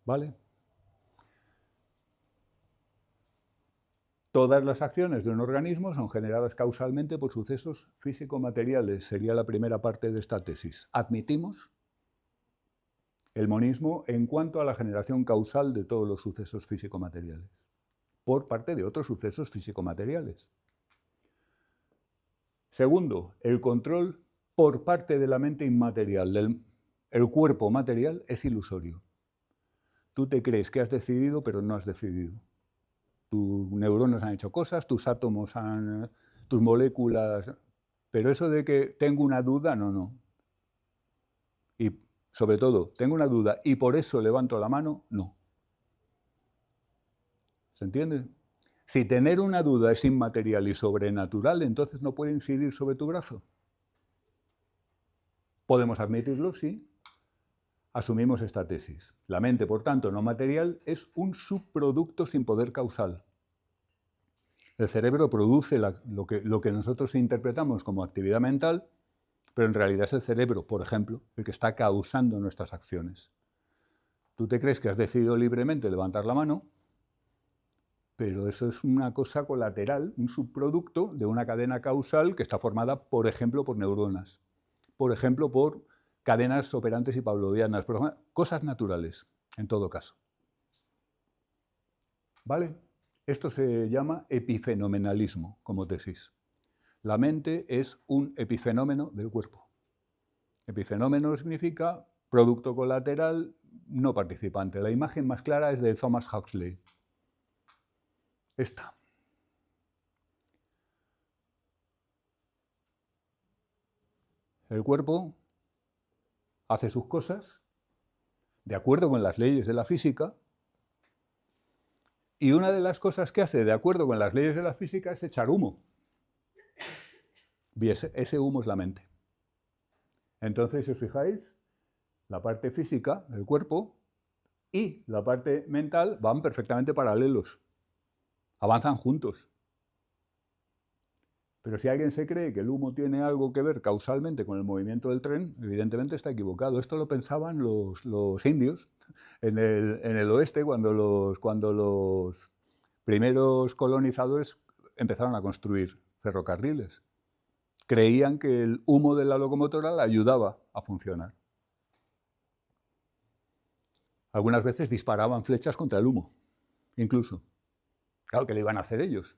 ¿Vale? Todas las acciones de un organismo son generadas causalmente por sucesos físico-materiales. Sería la primera parte de esta tesis. Admitimos el monismo en cuanto a la generación causal de todos los sucesos físico-materiales. por parte de otros sucesos físico-materiales. Segundo, el control por parte de la mente inmaterial, el cuerpo material, es ilusorio. Tú te crees que has decidido, pero no has decidido. Tus neuronas han hecho cosas, tus átomos tus moléculas... Pero eso de que tengo una duda, no. Y sobre todo, tengo una duda y por eso levanto la mano, no. ¿Se entiende? Si tener una duda es inmaterial y sobrenatural, entonces no puede incidir sobre tu brazo. Podemos admitirlo, sí. Asumimos esta tesis. La mente, por tanto, no material, es un subproducto sin poder causal. El cerebro produce lo que nosotros interpretamos como actividad mental, pero en realidad es el cerebro, por ejemplo, el que está causando nuestras acciones. Tú te crees que has decidido libremente levantar la mano, pero eso es una cosa colateral, un subproducto de una cadena causal que está formada, por ejemplo, por neuronas, por ejemplo, por cadenas operantes y pavlovianas, cosas naturales, en todo caso. ¿Vale? Esto se llama epifenomenalismo como tesis. La mente es un epifenómeno del cuerpo. Epifenómeno significa producto colateral no participante. La imagen más clara es de Thomas Huxley. Esta. El cuerpo hace sus cosas de acuerdo con las leyes de la física, y una de las cosas que hace de acuerdo con las leyes de la física es echar humo. Y ese humo es la mente. Entonces, si os fijáis, la parte física del cuerpo y la parte mental van perfectamente paralelos. Avanzan juntos. Pero si alguien se cree que el humo tiene algo que ver causalmente con el movimiento del tren, evidentemente está equivocado. Esto lo pensaban los indios en el oeste cuando los primeros colonizadores empezaron a construir ferrocarriles. Creían que el humo de la locomotora la ayudaba a funcionar. Algunas veces disparaban flechas contra el humo, incluso. Claro, ¿qué le iban a hacer ellos?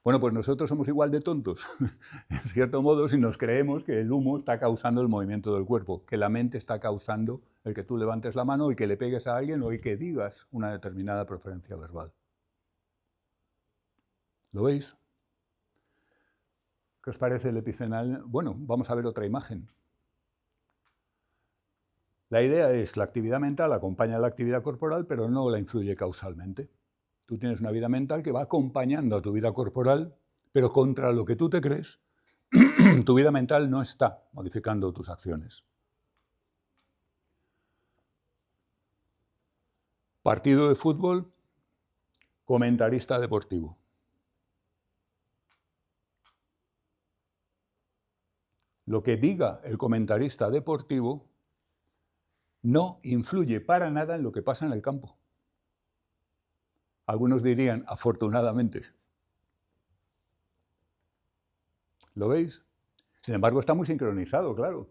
Bueno, pues nosotros somos igual de tontos, en cierto modo, si nos creemos que el humo está causando el movimiento del cuerpo, que la mente está causando el que tú levantes la mano y que le pegues a alguien o el que digas una determinada preferencia verbal. ¿Lo veis? ¿Qué os parece el epifenal? Bueno, vamos a ver otra imagen. La idea es la actividad mental acompaña a la actividad corporal, pero no la influye causalmente. Tú tienes una vida mental que va acompañando a tu vida corporal, pero contra lo que tú te crees, tu vida mental no está modificando tus acciones. Partido de fútbol, comentarista deportivo. Lo que diga el comentarista deportivo no influye para nada en lo que pasa en el campo. Algunos dirían, afortunadamente. ¿Lo veis? Sin embargo, está muy sincronizado, claro.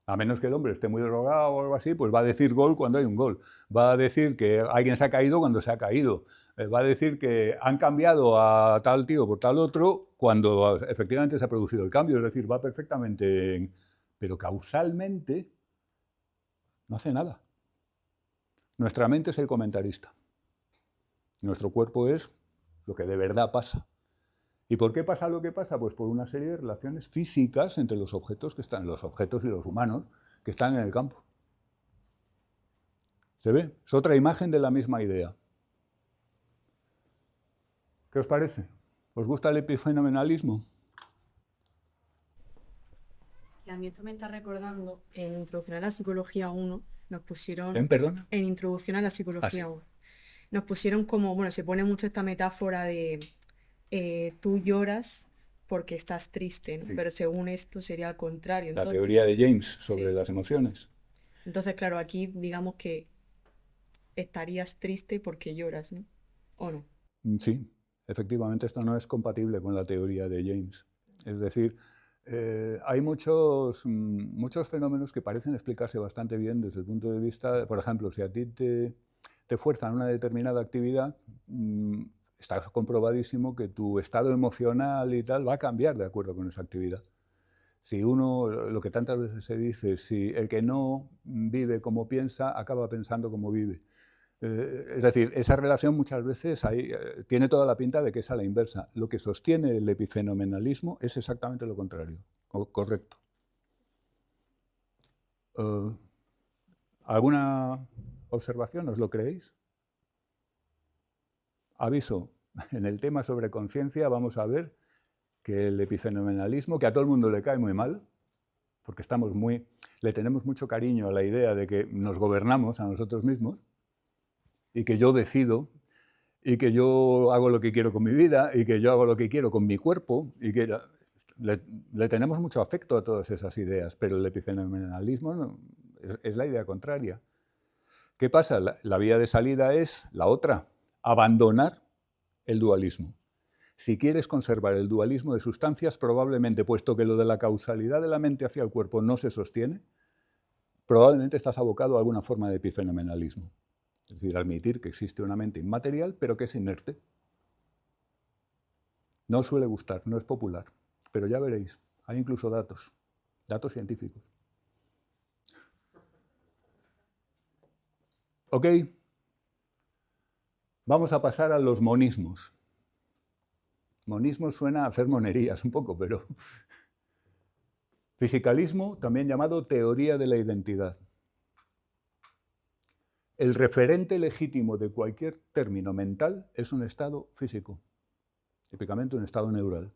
A menos que el hombre esté muy drogado o algo así, pues va a decir gol cuando hay un gol. Va a decir que alguien se ha caído cuando se ha caído. Va a decir que han cambiado a tal tío por tal otro cuando efectivamente se ha producido el cambio. Es decir, va perfectamente, pero causalmente no hace nada. Nuestra mente es el comentarista. Nuestro cuerpo es lo que de verdad pasa. ¿Y por qué pasa lo que pasa? Pues por una serie de relaciones físicas entre los objetos y los humanos que están en el campo. ¿Se ve? Es otra imagen de la misma idea. ¿Qué os parece? ¿Os gusta el epifenomenalismo? Y a mí esto me está recordando, en Introducción a la Psicología 1, nos pusieron... ¿Perdón? En Introducción a la Psicología 1. Nos pusieron como, bueno, se pone mucho esta metáfora de tú lloras porque estás triste, ¿no? Sí. Pero según esto sería al contrario. Entonces, la teoría de James sobre sí. las emociones. Entonces, claro, aquí digamos que estarías triste porque lloras, ¿no? ¿O no? Sí, efectivamente esto no es compatible con la teoría de James. Es decir, hay muchos fenómenos que parecen explicarse bastante bien desde el punto de vista, por ejemplo, si a ti te fuerzan a una determinada actividad, está comprobadísimo que tu estado emocional y tal va a cambiar de acuerdo con esa actividad. Si uno, lo que tantas veces se dice, si el que no vive como piensa, acaba pensando como vive. Es decir, esa relación muchas veces tiene toda la pinta de que es a la inversa. Lo que sostiene el epifenomenalismo es exactamente lo contrario. Correcto. ¿Alguna observación? ¿Os lo creéis? Aviso, en el tema sobre conciencia vamos a ver que el epifenomenalismo, que a todo el mundo le cae muy mal, porque le tenemos mucho cariño a la idea de que nos gobernamos a nosotros mismos y que yo decido y que yo hago lo que quiero con mi vida y que yo hago lo que quiero con mi cuerpo y que le tenemos mucho afecto a todas esas ideas, pero el epifenomenalismo no, es la idea contraria. ¿Qué pasa? La vía de salida es la otra, abandonar el dualismo. Si quieres conservar el dualismo de sustancias, probablemente, puesto que lo de la causalidad de la mente hacia el cuerpo no se sostiene, probablemente estás abocado a alguna forma de epifenomenalismo. Es decir, admitir que existe una mente inmaterial, pero que es inerte. No suele gustar, no es popular, pero ya veréis, hay incluso datos científicos. Ok, vamos a pasar a los monismos. Monismo suena a hacer monerías un poco, pero... Fisicalismo, también llamado teoría de la identidad. El referente legítimo de cualquier término mental es un estado físico, típicamente un estado neural.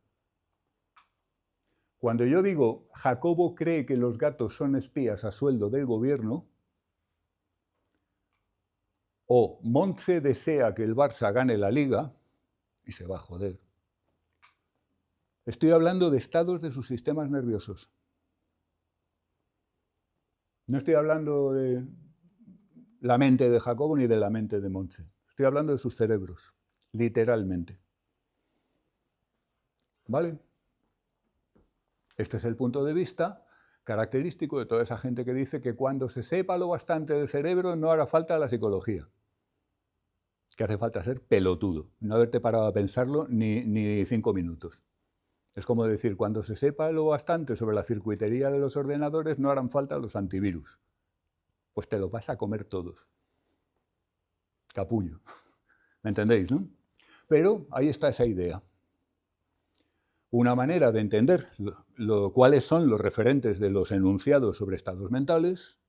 Cuando yo digo, Jacobo cree que los gatos son espías a sueldo del gobierno, o Montse desea que el Barça gane la Liga, y se va a joder, estoy hablando de estados de sus sistemas nerviosos. No estoy hablando de la mente de Jacobo ni de la mente de Montse. Estoy hablando de sus cerebros, literalmente. ¿Vale? Este es el punto de vista característico de toda esa gente que dice que cuando se sepa lo bastante del cerebro no hará falta la psicología. Que hace falta ser pelotudo, no haberte parado a pensarlo ni 5 minutos. Es como decir, cuando se sepa lo bastante sobre la circuitería de los ordenadores no harán falta los antivirus. Pues te lo vas a comer todos. Capullo. ¿Me entendéis, no? Pero ahí está esa idea. Una manera de entender cuáles son los referentes de los enunciados sobre estados mentales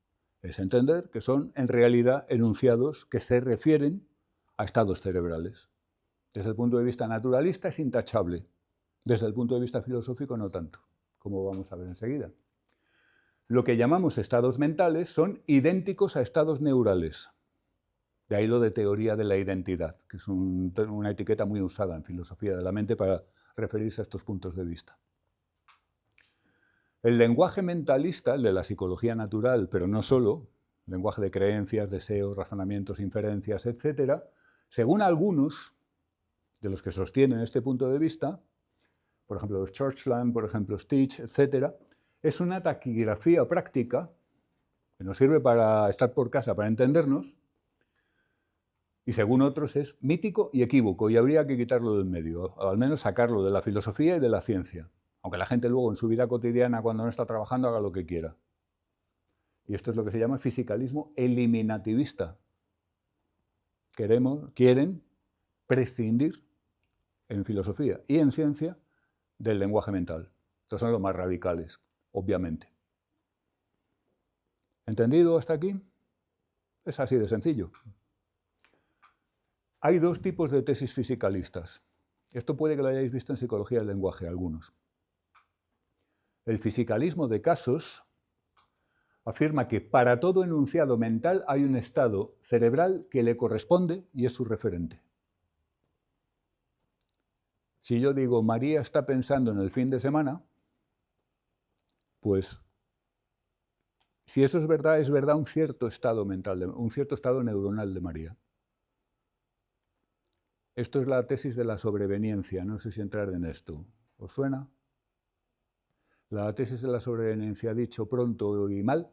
es entender que son en realidad enunciados que se refieren a estados cerebrales. Desde el punto de vista naturalista es intachable. Desde el punto de vista filosófico no tanto, como vamos a ver enseguida. Lo que llamamos estados mentales son idénticos a estados neurales. De ahí lo de teoría de la identidad, que es una etiqueta muy usada en filosofía de la mente para referirse a estos puntos de vista. El lenguaje mentalista, el de la psicología natural, pero no solo, lenguaje de creencias, deseos, razonamientos, inferencias, etc., según algunos de los que sostienen este punto de vista, por ejemplo los Churchland, por ejemplo Stitch, etc., es una taquigrafía práctica que nos sirve para estar por casa, para entendernos, y según otros es mítico y equívoco, y habría que quitarlo del medio, o al menos sacarlo de la filosofía y de la ciencia, aunque la gente luego en su vida cotidiana, cuando no está trabajando, haga lo que quiera. Y esto es lo que se llama fisicalismo eliminativista. Quieren prescindir en filosofía y en ciencia del lenguaje mental. Estos son los más radicales, obviamente. ¿Entendido hasta aquí? Es así de sencillo. Hay dos tipos de tesis fisicalistas. Esto puede que lo hayáis visto en psicología del lenguaje, algunos. El fisicalismo de casos afirma que para todo enunciado mental hay un estado cerebral que le corresponde y es su referente. Si yo digo, María está pensando en el fin de semana, pues si eso es verdad un cierto estado mental, un cierto estado neuronal de María. Esto es la tesis de la sobreveniencia, no sé si entrar en esto. ¿Os suena? La tesis de la sobreveniencia, dicho pronto y mal,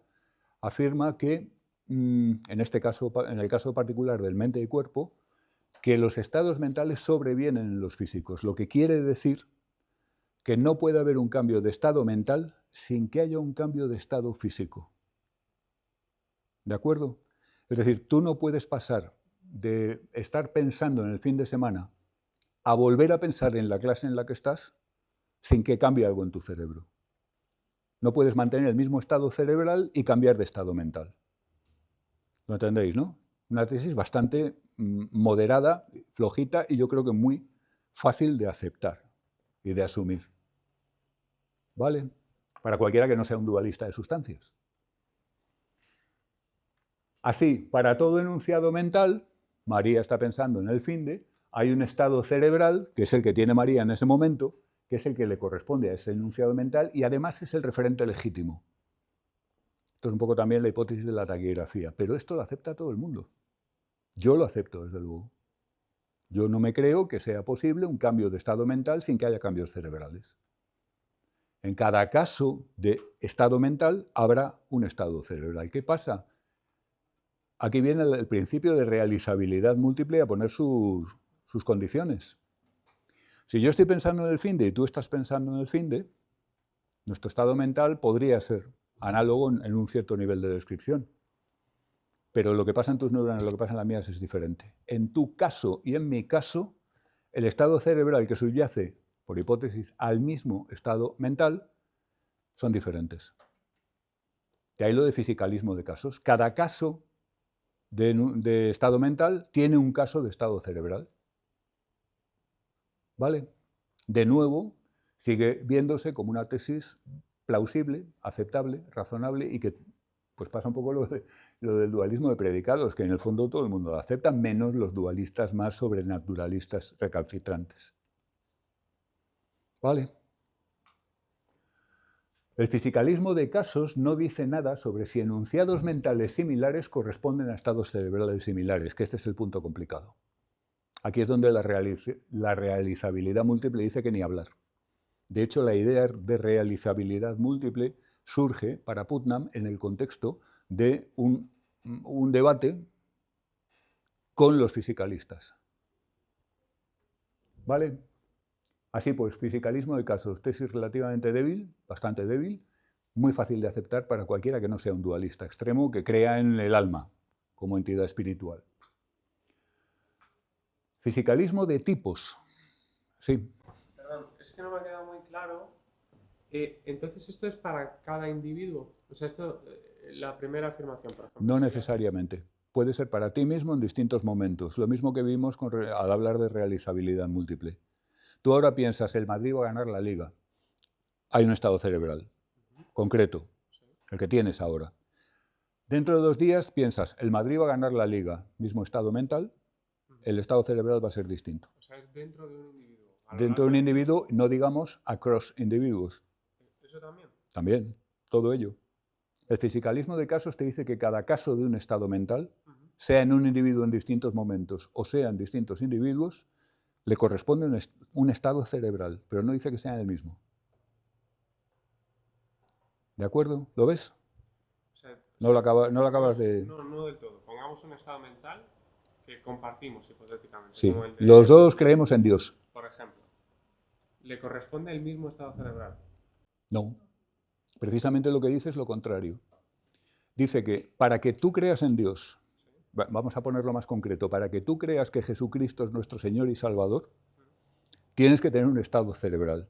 afirma que en este caso, en el caso particular del mente y cuerpo, que los estados mentales sobrevienen en los físicos, lo que quiere decir que no puede haber un cambio de estado mental sin que haya un cambio de estado físico. ¿De acuerdo? Es decir, tú no puedes pasar de estar pensando en el fin de semana a volver a pensar en la clase en la que estás sin que cambie algo en tu cerebro. No puedes mantener el mismo estado cerebral y cambiar de estado mental. ¿Lo entendéis, no? Una tesis bastante moderada, flojita y yo creo que muy fácil de aceptar y de asumir. ¿Vale? Para cualquiera que no sea un dualista de sustancias. Así, para todo enunciado mental, María está pensando en el finde, hay un estado cerebral, que es el que tiene María en ese momento, que es el que le corresponde a ese enunciado mental y además es el referente legítimo. Esto es un poco también la hipótesis de la taquigrafía, pero esto lo acepta todo el mundo. Yo lo acepto, desde luego. Yo no me creo que sea posible un cambio de estado mental sin que haya cambios cerebrales. En cada caso de estado mental habrá un estado cerebral. ¿Qué pasa? Aquí viene el principio de realizabilidad múltiple a poner sus condiciones. Si yo estoy pensando en el finde y tú estás pensando en el finde, nuestro estado mental podría ser análogo en un cierto nivel de descripción. Pero lo que pasa en tus neuronas, lo que pasa en las mías es diferente. En tu caso y en mi caso, el estado cerebral que subyace, por hipótesis, al mismo estado mental, son diferentes. De ahí lo de fisicalismo de casos. Cada caso de estado mental tiene un caso de estado cerebral. ¿Vale? De nuevo, sigue viéndose como una tesis plausible, aceptable, razonable y que pues pasa un poco lo del dualismo de predicados, que en el fondo todo el mundo lo acepta, menos los dualistas más sobrenaturalistas recalcitrantes. ¿Vale? El fisicalismo de casos no dice nada sobre si enunciados mentales similares corresponden a estados cerebrales similares, que este es el punto complicado. Aquí es donde la realizabilidad múltiple dice que ni hablar. De hecho, la idea de realizabilidad múltiple surge para Putnam en el contexto de un debate con los fisicalistas. ¿Vale? Así pues, fisicalismo de casos, tesis relativamente débil, bastante débil, muy fácil de aceptar para cualquiera que no sea un dualista extremo, que crea en el alma como entidad espiritual. Fisicalismo de tipos. Sí. Perdón, es que no me ha quedado muy claro. Entonces, ¿esto es para cada individuo? O sea, esto, la primera afirmación, por ejemplo. No necesariamente. Puede ser para ti mismo en distintos momentos. Lo mismo que vimos al hablar de realizabilidad múltiple. Tú ahora piensas, el Madrid va a ganar la Liga. Hay un estado cerebral concreto, el que tienes ahora. Dentro de 2 días piensas, el Madrid va a ganar la Liga. Mismo estado mental, el estado cerebral va a ser distinto. O sea, es dentro de un individuo. Dentro de un individuo, no digamos across individuos. ¿Eso también? También, todo ello. El fisicalismo de casos te dice que cada caso de un estado mental, sea en un individuo en distintos momentos o sea en distintos individuos, le corresponde un estado cerebral, pero no dice que sea el mismo. ¿De acuerdo? ¿Lo ves? No lo acabas de... No del todo. Pongamos un estado mental que compartimos hipotéticamente. Sí, Como el de, los dos creemos en Dios. por ejemplo. ¿Le corresponde el mismo estado cerebral? No. Precisamente lo que dice es lo contrario. Dice que para que tú creas en Dios, vamos a ponerlo más concreto, para que tú creas que Jesucristo es nuestro Señor y Salvador, tienes que tener un estado cerebral,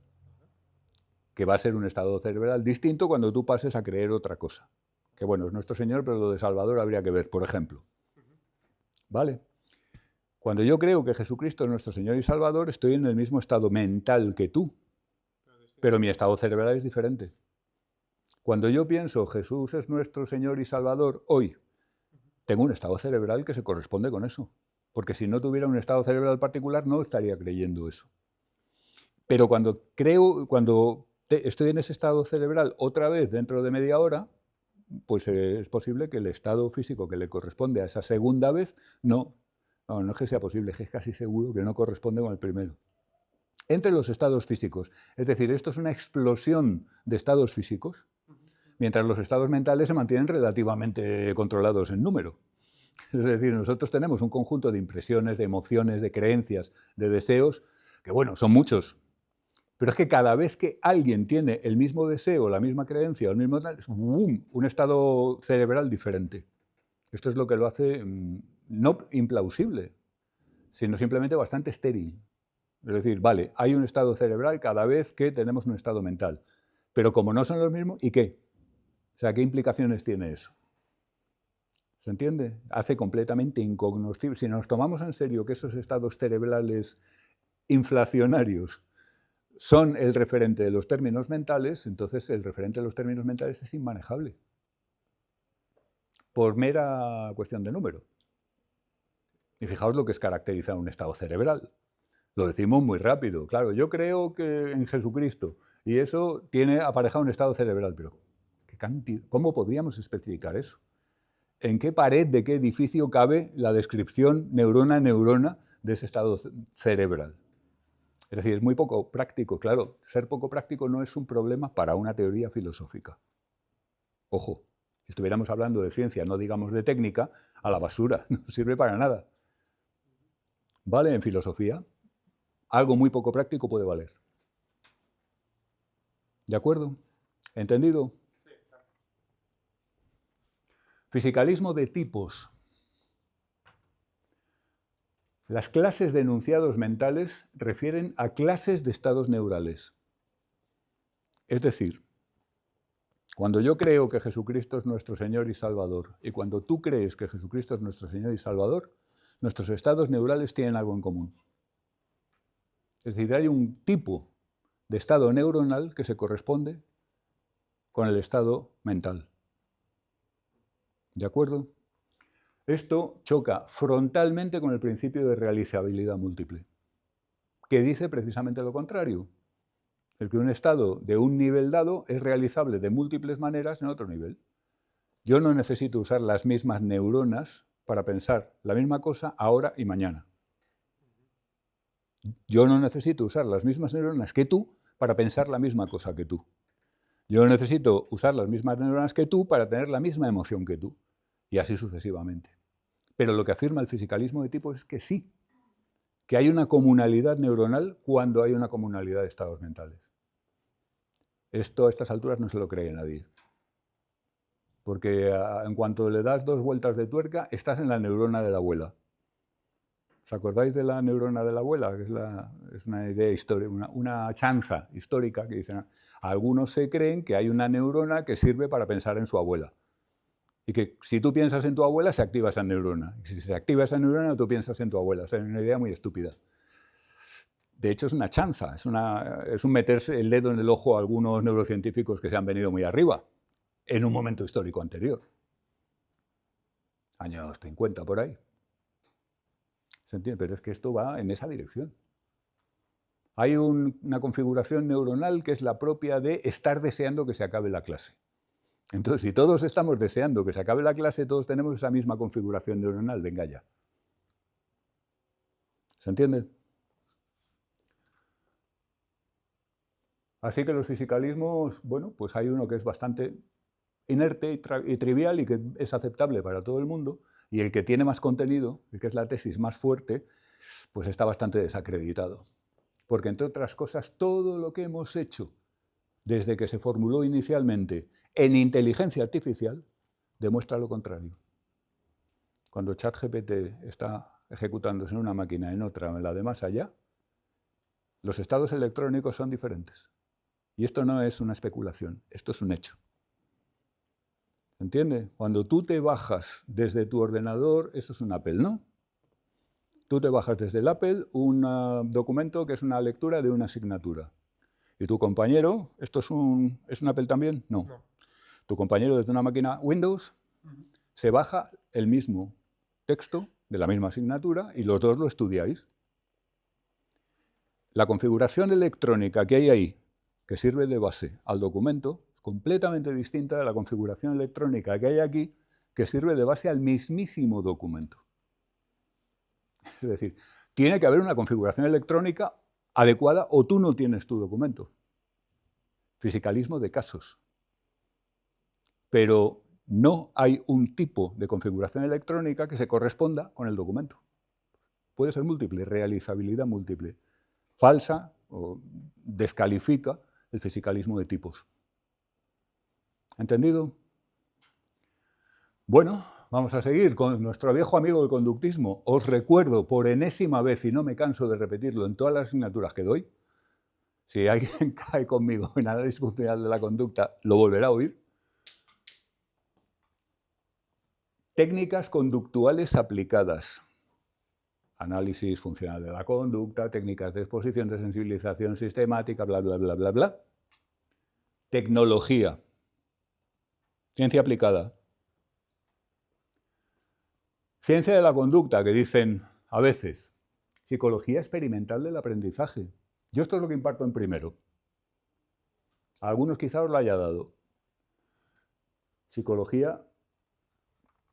que va a ser un estado cerebral distinto cuando tú pases a creer otra cosa. Que bueno, es nuestro Señor, pero lo de Salvador habría que ver, por ejemplo. ¿Vale? Cuando yo creo que Jesucristo es nuestro Señor y Salvador, estoy en el mismo estado mental que tú, pero mi estado cerebral es diferente. Cuando yo pienso Jesús es nuestro Señor y Salvador hoy, tengo un estado cerebral que se corresponde con eso, porque si no tuviera un estado cerebral particular no estaría creyendo eso. Pero cuando estoy en ese estado cerebral otra vez dentro de media hora, pues es posible que el estado físico que le corresponde a esa segunda vez no es que sea posible, es casi seguro que no corresponde con el primero. Entre los estados físicos, es decir, esto es una explosión de estados físicos, mientras los estados mentales se mantienen relativamente controlados en número. Es decir, nosotros tenemos un conjunto de impresiones, de emociones, de creencias, de deseos, que bueno, son muchos. Pero es que cada vez que alguien tiene el mismo deseo, la misma creencia, el mismo tal, es un estado cerebral diferente. Esto es lo que lo hace no implausible, sino simplemente bastante estéril. Es decir, vale, hay un estado cerebral cada vez que tenemos un estado mental. Pero como no son los mismos, ¿y qué? O sea, ¿qué implicaciones tiene eso? ¿Se entiende? Hace completamente incognoscible. Si nos tomamos en serio que esos estados cerebrales inflacionarios son el referente de los términos mentales, entonces el referente de los términos mentales es inmanejable. Por mera cuestión de número. Y fijaos lo que es caracterizar un estado cerebral. Lo decimos muy rápido. Claro, yo creo que en Jesucristo, y eso tiene aparejado un estado cerebral. Pero, ¿cómo podríamos especificar eso? ¿En qué pared de qué edificio cabe la descripción neurona a neurona de ese estado cerebral? Es decir, es muy poco práctico. Claro, ser poco práctico no es un problema para una teoría filosófica. Ojo, si estuviéramos hablando de ciencia, no digamos de técnica, a la basura, no sirve para nada. ¿Vale? En filosofía, algo muy poco práctico puede valer. ¿De acuerdo? ¿Entendido? Sí, claro. Fisicalismo de tipos. Las clases de enunciados mentales refieren a clases de estados neurales. Es decir, cuando yo creo que Jesucristo es nuestro Señor y Salvador, y cuando tú crees que Jesucristo es nuestro Señor y Salvador, nuestros estados neurales tienen algo en común. Es decir, hay un tipo de estado neuronal que se corresponde con el estado mental. ¿De acuerdo? Esto choca frontalmente con el principio de realizabilidad múltiple, que dice precisamente lo contrario. El que un estado de un nivel dado es realizable de múltiples maneras en otro nivel. Yo no necesito usar las mismas neuronas para pensar la misma cosa ahora y mañana. Yo no necesito usar las mismas neuronas que tú para pensar la misma cosa que tú. Yo no necesito usar las mismas neuronas que tú para tener la misma emoción que tú. Y así sucesivamente. Pero lo que afirma el fisicalismo de tipos es que sí, que hay una comunalidad neuronal cuando hay una comunalidad de estados mentales. Esto a estas alturas no se lo cree nadie. Porque en cuanto le das 2 vueltas de tuerca, estás en la neurona de la abuela. ¿Os acordáis de la neurona de la abuela? Que es una idea histórica, una chanza histórica que dicen, algunos se creen que hay una neurona que sirve para pensar en su abuela. Y que si tú piensas en tu abuela, se activa esa neurona. Y si se activa esa neurona, tú piensas en tu abuela. O sea, es una idea muy estúpida. De hecho, es una chanza, es un meterse el dedo en el ojo a algunos neurocientíficos que se han venido muy arriba, en un momento histórico anterior. Años 50, por ahí. ¿Se entiende? Pero es que esto va en esa dirección. Hay una configuración neuronal que es la propia de estar deseando que se acabe la clase. Entonces, si todos estamos deseando que se acabe la clase, todos tenemos esa misma configuración neuronal. Venga ya. ¿Se entiende? Así que los fisicalismos, bueno, pues hay uno que es bastante inerte y trivial y que es aceptable para todo el mundo, y el que tiene más contenido, el que es la tesis más fuerte, pues está bastante desacreditado. Porque, entre otras cosas, todo lo que hemos hecho desde que se formuló inicialmente en inteligencia artificial demuestra lo contrario. Cuando ChatGPT está ejecutándose en una máquina, en otra, en la de más allá, los estados electrónicos son diferentes. Y esto no es una especulación, esto es un hecho. ¿Entiende? Cuando tú te bajas desde tu ordenador, eso es un Apple, ¿no? Tú te bajas desde el Apple un documento que es una lectura de una asignatura. Y tu compañero, ¿esto es un Apple también? No. Tu compañero desde una máquina Windows se baja el mismo texto de la misma asignatura y los dos lo estudiáis. La configuración electrónica que hay ahí, que sirve de base al documento, es completamente distinta de la configuración electrónica que hay aquí, que sirve de base al mismísimo documento. Es decir, tiene que haber una configuración electrónica adecuada o tú no tienes tu documento. Fisicalismo de casos. pero no hay un tipo de configuración electrónica que se corresponda con el documento. Puede ser múltiple, realizabilidad múltiple. Falsa o descalifica el fisicalismo de tipos. ¿Entendido? Bueno, vamos a seguir con nuestro viejo amigo del conductismo. Os recuerdo por enésima vez, y no me canso de repetirlo en todas las asignaturas que doy, si alguien cae conmigo en análisis funcional de la conducta, lo volverá a oír. Técnicas conductuales aplicadas. Análisis funcional de la conducta, técnicas de exposición, de sensibilización sistemática, bla, bla, bla, bla, bla. Tecnología. Ciencia aplicada. Ciencia de la conducta, que dicen a veces, psicología experimental del aprendizaje. Yo esto es lo que imparto en primero. A algunos quizá os lo haya dado. Psicología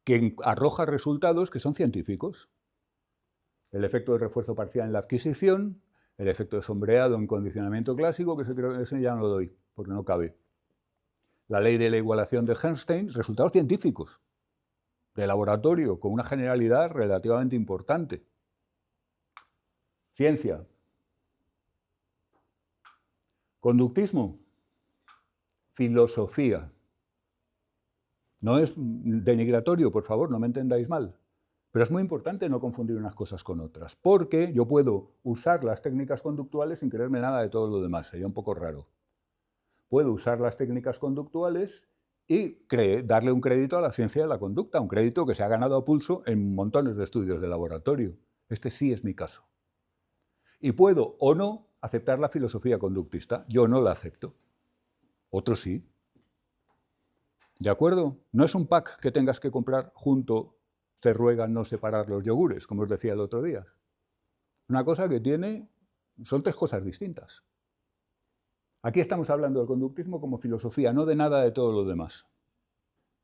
que arroja resultados que son científicos. El efecto de refuerzo parcial en la adquisición, el efecto de sombreado en condicionamiento clásico, que ese ya no lo doy, porque no cabe. La ley de la igualación de Bernstein, resultados científicos, de laboratorio, con una generalidad relativamente importante. Ciencia. Conductismo. Filosofía. No es denigratorio, por favor, no me entendáis mal. Pero es muy importante no confundir unas cosas con otras, porque yo puedo usar las técnicas conductuales sin creerme nada de todo lo demás, sería un poco raro. Puedo usar las técnicas conductuales y darle un crédito a la ciencia de la conducta, un crédito que se ha ganado a pulso en montones de estudios de laboratorio. Este sí es mi caso. Y puedo o no aceptar la filosofía conductista. Yo no la acepto. Otros sí. ¿De acuerdo? No es un pack que tengas que comprar junto. Se ruega no separar los yogures, como os decía el otro día. Una cosa que son tres cosas distintas. Aquí estamos hablando del conductismo como filosofía, no de nada de todo lo demás.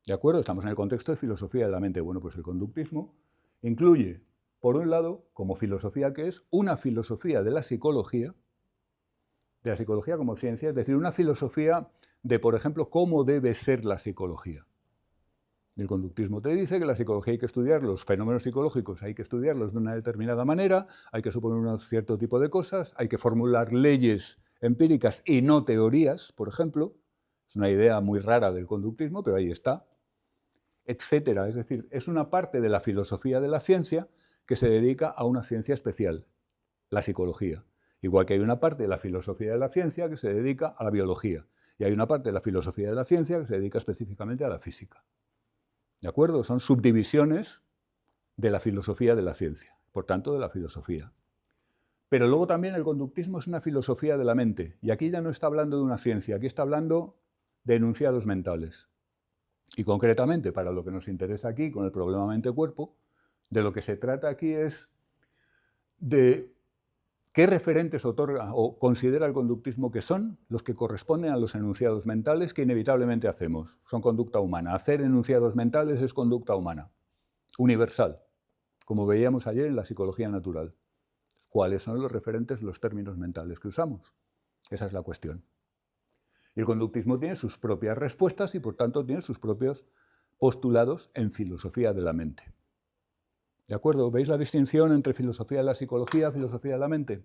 ¿De acuerdo? Estamos en el contexto de filosofía de la mente. Bueno, pues el conductismo incluye, por un lado, como filosofía que es, una filosofía de la psicología como ciencia, es decir, una filosofía de, por ejemplo, cómo debe ser la psicología. El conductismo te dice que la psicología hay que estudiar, los fenómenos psicológicos hay que estudiarlos de una determinada manera, hay que suponer un cierto tipo de cosas, hay que formular leyes empíricas y no teorías, por ejemplo. Es una idea muy rara del conductismo, pero ahí está, etcétera. Es decir, es una parte de la filosofía de la ciencia que se dedica a una ciencia especial, la psicología. Igual que hay una parte de la filosofía de la ciencia que se dedica a la biología, y hay una parte de la filosofía de la ciencia que se dedica específicamente a la física. ¿De acuerdo? Son subdivisiones de la filosofía de la ciencia, por tanto, de la filosofía. Pero luego también el conductismo es una filosofía de la mente, y aquí ya no está hablando de una ciencia, aquí está hablando de enunciados mentales. Y concretamente, para lo que nos interesa aquí, con el problema mente-cuerpo, de lo que se trata aquí es de qué referentes otorga o considera el conductismo que son los que corresponden a los enunciados mentales que inevitablemente hacemos. Son conducta humana. Hacer enunciados mentales es conducta humana, universal, como veíamos ayer en la psicología natural. ¿Cuáles son los referentes, los términos mentales que usamos? Esa es la cuestión. Y el conductismo tiene sus propias respuestas y, por tanto, tiene sus propios postulados en filosofía de la mente. ¿De acuerdo? ¿Veis la distinción entre filosofía de la psicología y filosofía de la mente?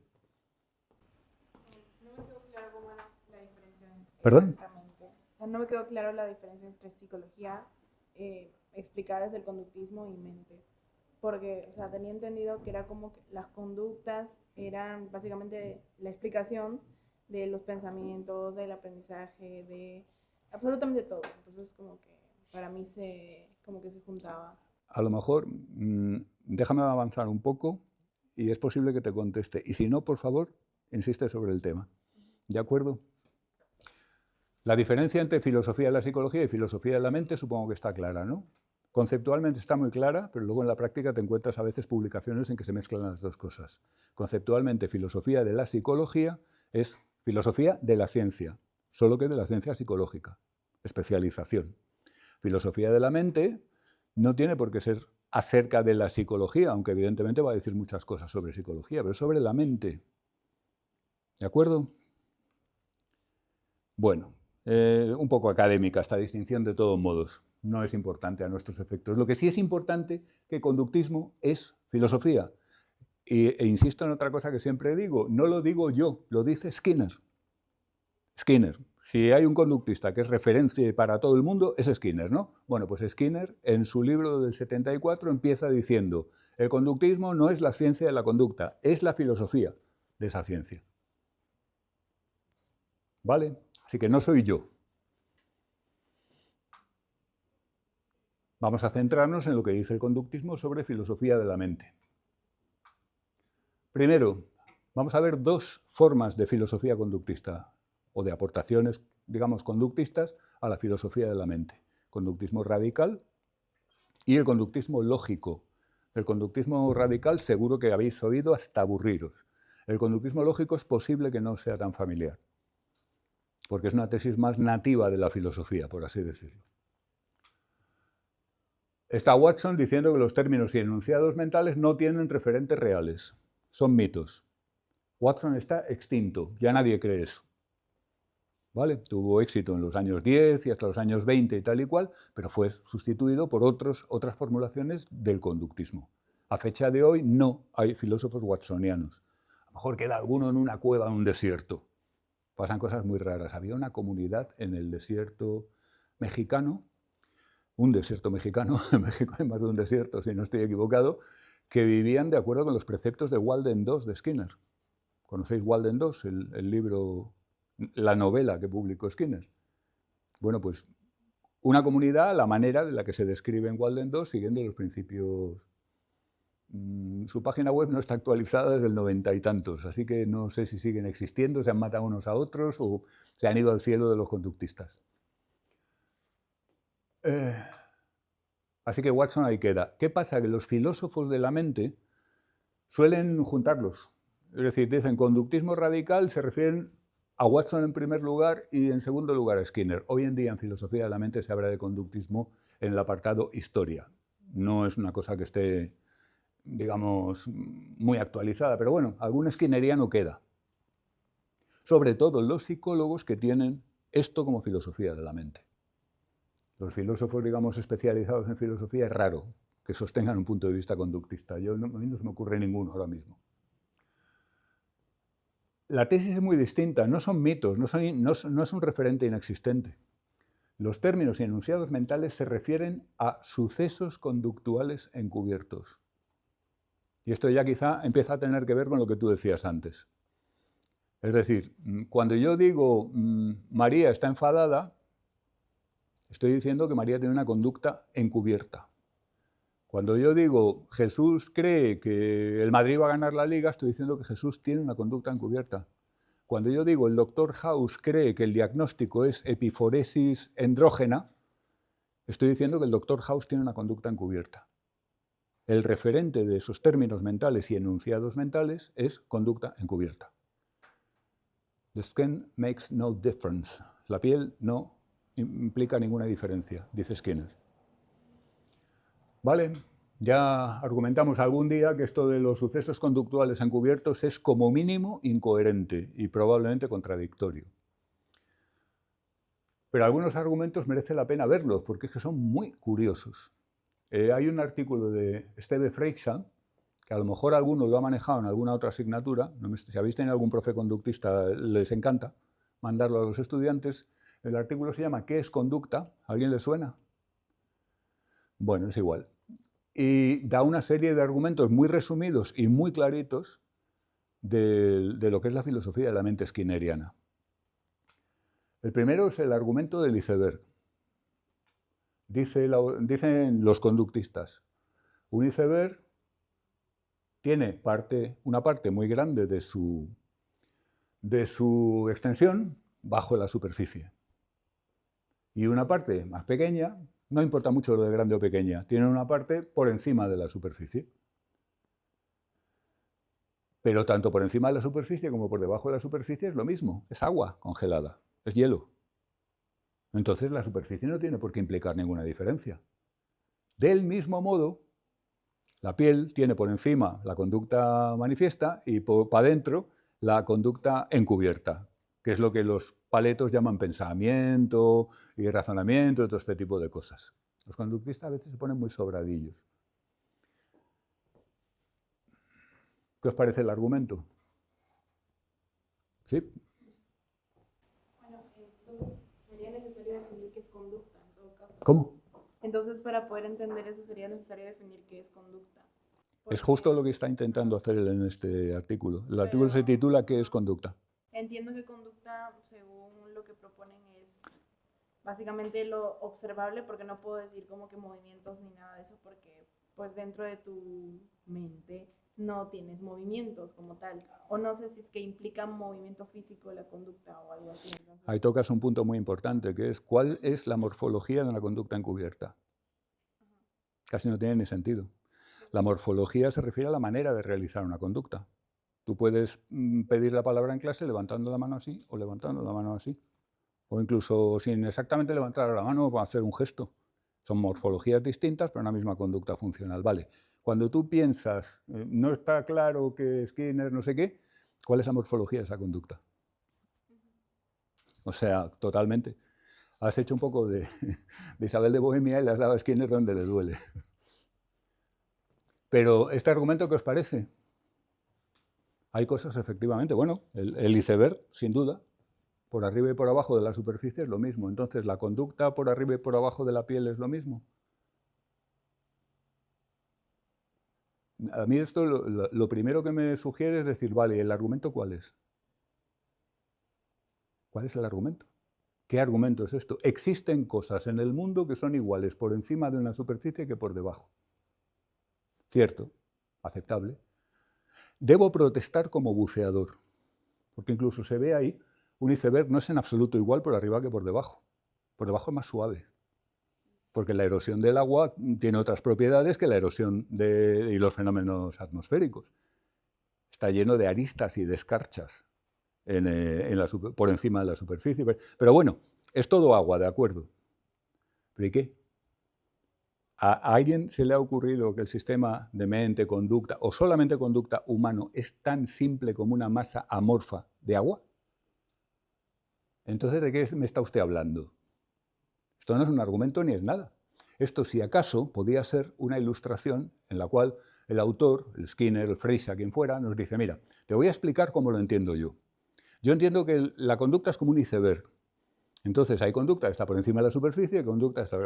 No me quedó claro cómo era la diferencia. ¿Perdón? Exactamente. O sea, no me quedó claro la diferencia entre psicología explicada desde el conductismo y mente. Porque, o sea, tenía entendido que era como que las conductas eran básicamente la explicación de los pensamientos, del aprendizaje, de absolutamente todo. Entonces, como que para mí como que se juntaba. A lo mejor, déjame avanzar un poco y es posible que te conteste. Y si no, por favor, insiste sobre el tema. ¿De acuerdo? La diferencia entre filosofía de la psicología y filosofía de la mente supongo que está clara, ¿no? Conceptualmente está muy clara, pero luego en la práctica te encuentras a veces publicaciones en que se mezclan las dos cosas. Conceptualmente, filosofía de la psicología es filosofía de la ciencia, solo que de la ciencia psicológica, especialización. Filosofía de la mente no tiene por qué ser acerca de la psicología, aunque evidentemente va a decir muchas cosas sobre psicología, pero sobre la mente. ¿De acuerdo? Bueno, un poco académica esta distinción de todos modos. No es importante a nuestros efectos. Lo que sí es importante que conductismo es filosofía. E insisto en otra cosa que siempre digo, no lo digo yo, lo dice Skinner. Skinner. Si hay un conductista que es referencia para todo el mundo, es Skinner, ¿no? Bueno, pues Skinner en su libro del 74 empieza diciendo: el conductismo no es la ciencia de la conducta, es la filosofía de esa ciencia. ¿Vale? Así que no soy yo. Vamos a centrarnos en lo que dice el conductismo sobre filosofía de la mente. Primero, vamos a ver dos formas de filosofía conductista, o de aportaciones, digamos, conductistas a la filosofía de la mente. Conductismo radical y el conductismo lógico. El conductismo radical seguro que habéis oído hasta aburriros. El conductismo lógico es posible que no sea tan familiar, porque es una tesis más nativa de la filosofía, por así decirlo. Está Watson diciendo que los términos y enunciados mentales no tienen referentes reales, son mitos. Watson está extinto, ya nadie cree eso. ¿Vale? Tuvo éxito en los años 10 y hasta los años 20 y tal y cual, pero fue sustituido por otras formulaciones del conductismo. A fecha de hoy no hay filósofos watsonianos. A lo mejor queda alguno en una cueva en un desierto. Pasan cosas muy raras. Había una comunidad en el desierto mexicano, un desierto mexicano, en México hay más de un desierto, si no estoy equivocado, que vivían de acuerdo con los preceptos de Walden 2 de Skinner. ¿Conocéis Walden 2, el libro, la novela que publicó Skinner? Bueno, pues una comunidad a la manera de la que se describe en Walden 2, siguiendo los principios. Su página web no está actualizada desde el 90 y tantos, así que no sé si siguen existiendo, se han matado unos a otros o se han ido al cielo de los conductistas. Así que Watson ahí queda. ¿Qué pasa? Que los filósofos de la mente suelen juntarlos. Es decir, dicen conductismo radical, se refieren a Watson en primer lugar y en segundo lugar a Skinner. Hoy en día en filosofía de la mente se habla de conductismo en el apartado historia. No es una cosa que esté, digamos, muy actualizada, pero bueno, algún skinneriano queda. Sobre todo los psicólogos que tienen esto como filosofía de la mente. Los filósofos, digamos, especializados en filosofía es raro que sostengan un punto de vista conductista. A mí no se me ocurre ninguno ahora mismo. La tesis es muy distinta, no son mitos, no es un referente inexistente. Los términos y enunciados mentales se refieren a sucesos conductuales encubiertos. Y esto ya quizá empieza a tener que ver con lo que tú decías antes. Es decir, cuando yo digo María está enfadada, estoy diciendo que María tiene una conducta encubierta. Cuando yo digo Jesús cree que el Madrid va a ganar la Liga, estoy diciendo que Jesús tiene una conducta encubierta. Cuando yo digo el doctor House cree que el diagnóstico es epiforesis endrógena, estoy diciendo que el doctor House tiene una conducta encubierta. El referente de esos términos mentales y enunciados mentales es conducta encubierta. The skin makes no difference. La piel no implica ninguna diferencia, dice Skinner. Vale, ya argumentamos algún día que esto de los sucesos conductuales encubiertos es como mínimo incoherente y probablemente contradictorio. Pero algunos argumentos merece la pena verlos porque es que son muy curiosos. Hay un artículo de Esteve Freixas, que a lo mejor alguno lo ha manejado en alguna otra asignatura, si habéis tenido algún profe conductista les encanta mandarlo a los estudiantes. El artículo se llama ¿Qué es conducta? ¿A alguien le suena? Bueno, es igual. Y da una serie de argumentos muy resumidos y muy claritos de lo que es la filosofía de la mente skinneriana. El primero es el argumento del iceberg. Dicen los conductistas, un iceberg tiene una parte muy grande de su extensión bajo la superficie. Y una parte más pequeña, no importa mucho lo de grande o pequeña, tiene una parte por encima de la superficie. Pero tanto por encima de la superficie como por debajo de la superficie es lo mismo, es agua congelada, es hielo. Entonces la superficie no tiene por qué implicar ninguna diferencia. Del mismo modo, la piel tiene por encima la conducta manifiesta y para adentro la conducta encubierta, que es lo que los paletos llaman pensamiento y razonamiento y todo este tipo de cosas. Los conductistas a veces se ponen muy sobradillos. ¿Qué os parece el argumento? ¿Sí? Bueno, entonces sería necesario definir qué es conducta en todo caso. ¿Cómo? Entonces, para poder entender eso sería necesario definir qué es conducta. Es justo lo que está intentando hacer él en este artículo. El artículo se titula ¿Qué es conducta? Entiendo que conducta, según lo que proponen, es básicamente lo observable, porque no puedo decir como que movimientos ni nada de eso, porque pues dentro de tu mente no tienes movimientos como tal. O no sé si es que implica movimiento físico la conducta o algo así. Entonces, Ahí tocas un punto muy importante, que es ¿cuál es la morfología de una conducta encubierta? Casi no tiene ni sentido. La morfología se refiere a la manera de realizar una conducta. Tú puedes pedir la palabra en clase levantando la mano así o levantando la mano así. O incluso sin exactamente levantar la mano o hacer un gesto. Son morfologías distintas, pero una misma conducta funcional. Vale. Cuando tú piensas, no está claro que Skinner no sé qué, ¿cuál es la morfología de esa conducta? O sea, totalmente. Has hecho un poco de Isabel de Bohemia y le has dado a Skinner donde le duele. Pero, ¿este argumento qué os parece? Hay cosas, efectivamente, bueno, el iceberg, sin duda, por arriba y por abajo de la superficie es lo mismo. Entonces, ¿la conducta por arriba y por abajo de la piel es lo mismo? A mí esto, lo primero que me sugiere es decir, vale, ¿el argumento cuál es? ¿Cuál es el argumento? ¿Qué argumento es esto? Existen cosas en el mundo que son iguales por encima de una superficie que por debajo. Cierto, aceptable. Debo protestar como buceador, porque incluso se ve ahí, un iceberg no es en absoluto igual por arriba que por debajo. Por debajo es más suave, porque la erosión del agua tiene otras propiedades que la erosión y los fenómenos atmosféricos. Está lleno de aristas y de escarchas por encima de la superficie. Pero bueno, es todo agua, ¿de acuerdo? ¿Pero y qué? ¿A alguien se le ha ocurrido que el sistema de mente, conducta o solamente conducta humano es tan simple como una masa amorfa de agua? Entonces, ¿de qué me está usted hablando? Esto no es un argumento ni es nada. Esto, si acaso, podía ser una ilustración en la cual el autor, el Skinner, el Fraser, quien fuera, nos dice, mira, te voy a explicar cómo lo entiendo yo. Yo entiendo que la conducta es como un iceberg. Entonces, hay conducta que está por encima de la superficie y conducta que está...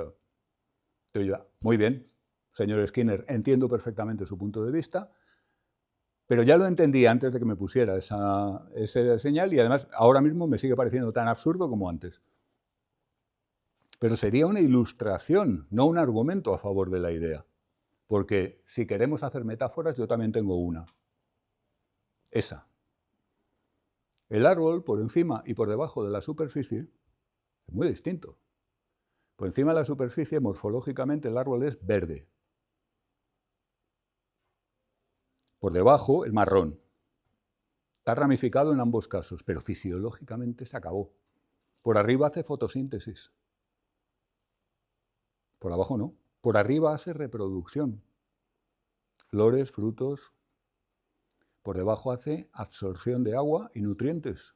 Entonces yo, muy bien, señor Skinner, entiendo perfectamente su punto de vista, pero ya lo entendí antes de que me pusiera esa señal y además ahora mismo me sigue pareciendo tan absurdo como antes. Pero sería una ilustración, no un argumento a favor de la idea. Porque si queremos hacer metáforas, yo también tengo una. Esa. El árbol, por encima y por debajo de la superficie, es muy distinto. Por encima de la superficie, morfológicamente, el árbol es verde. Por debajo, el marrón. Está ramificado en ambos casos, pero fisiológicamente se acabó. Por arriba hace fotosíntesis. Por abajo no. Por arriba hace reproducción. Flores, frutos. Por debajo hace absorción de agua y nutrientes.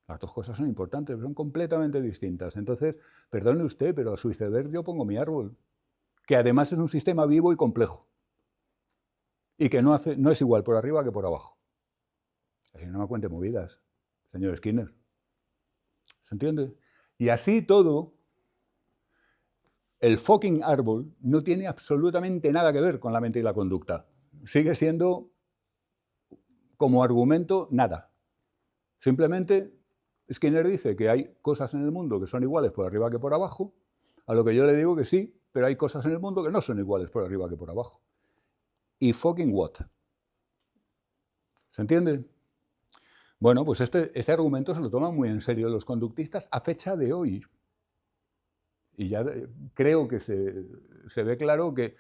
Las dos cosas son importantes, pero son completamente distintas. Entonces, perdone usted, pero a su iceberg yo pongo mi árbol, que además es un sistema vivo y complejo. Y que no es igual por arriba que por abajo. Así no me cuente movidas, señor Skinner. ¿Se entiende? Y así todo, el fucking árbol no tiene absolutamente nada que ver con la mente y la conducta. Sigue siendo, como argumento, nada. Simplemente, Skinner dice que hay cosas en el mundo que son iguales por arriba que por abajo, a lo que yo le digo que sí, pero hay cosas en el mundo que no son iguales por arriba que por abajo. ¿Y fucking what? ¿Se entiende? Bueno, pues este argumento se lo toman muy en serio los conductistas a fecha de hoy. Y ya creo que se ve claro que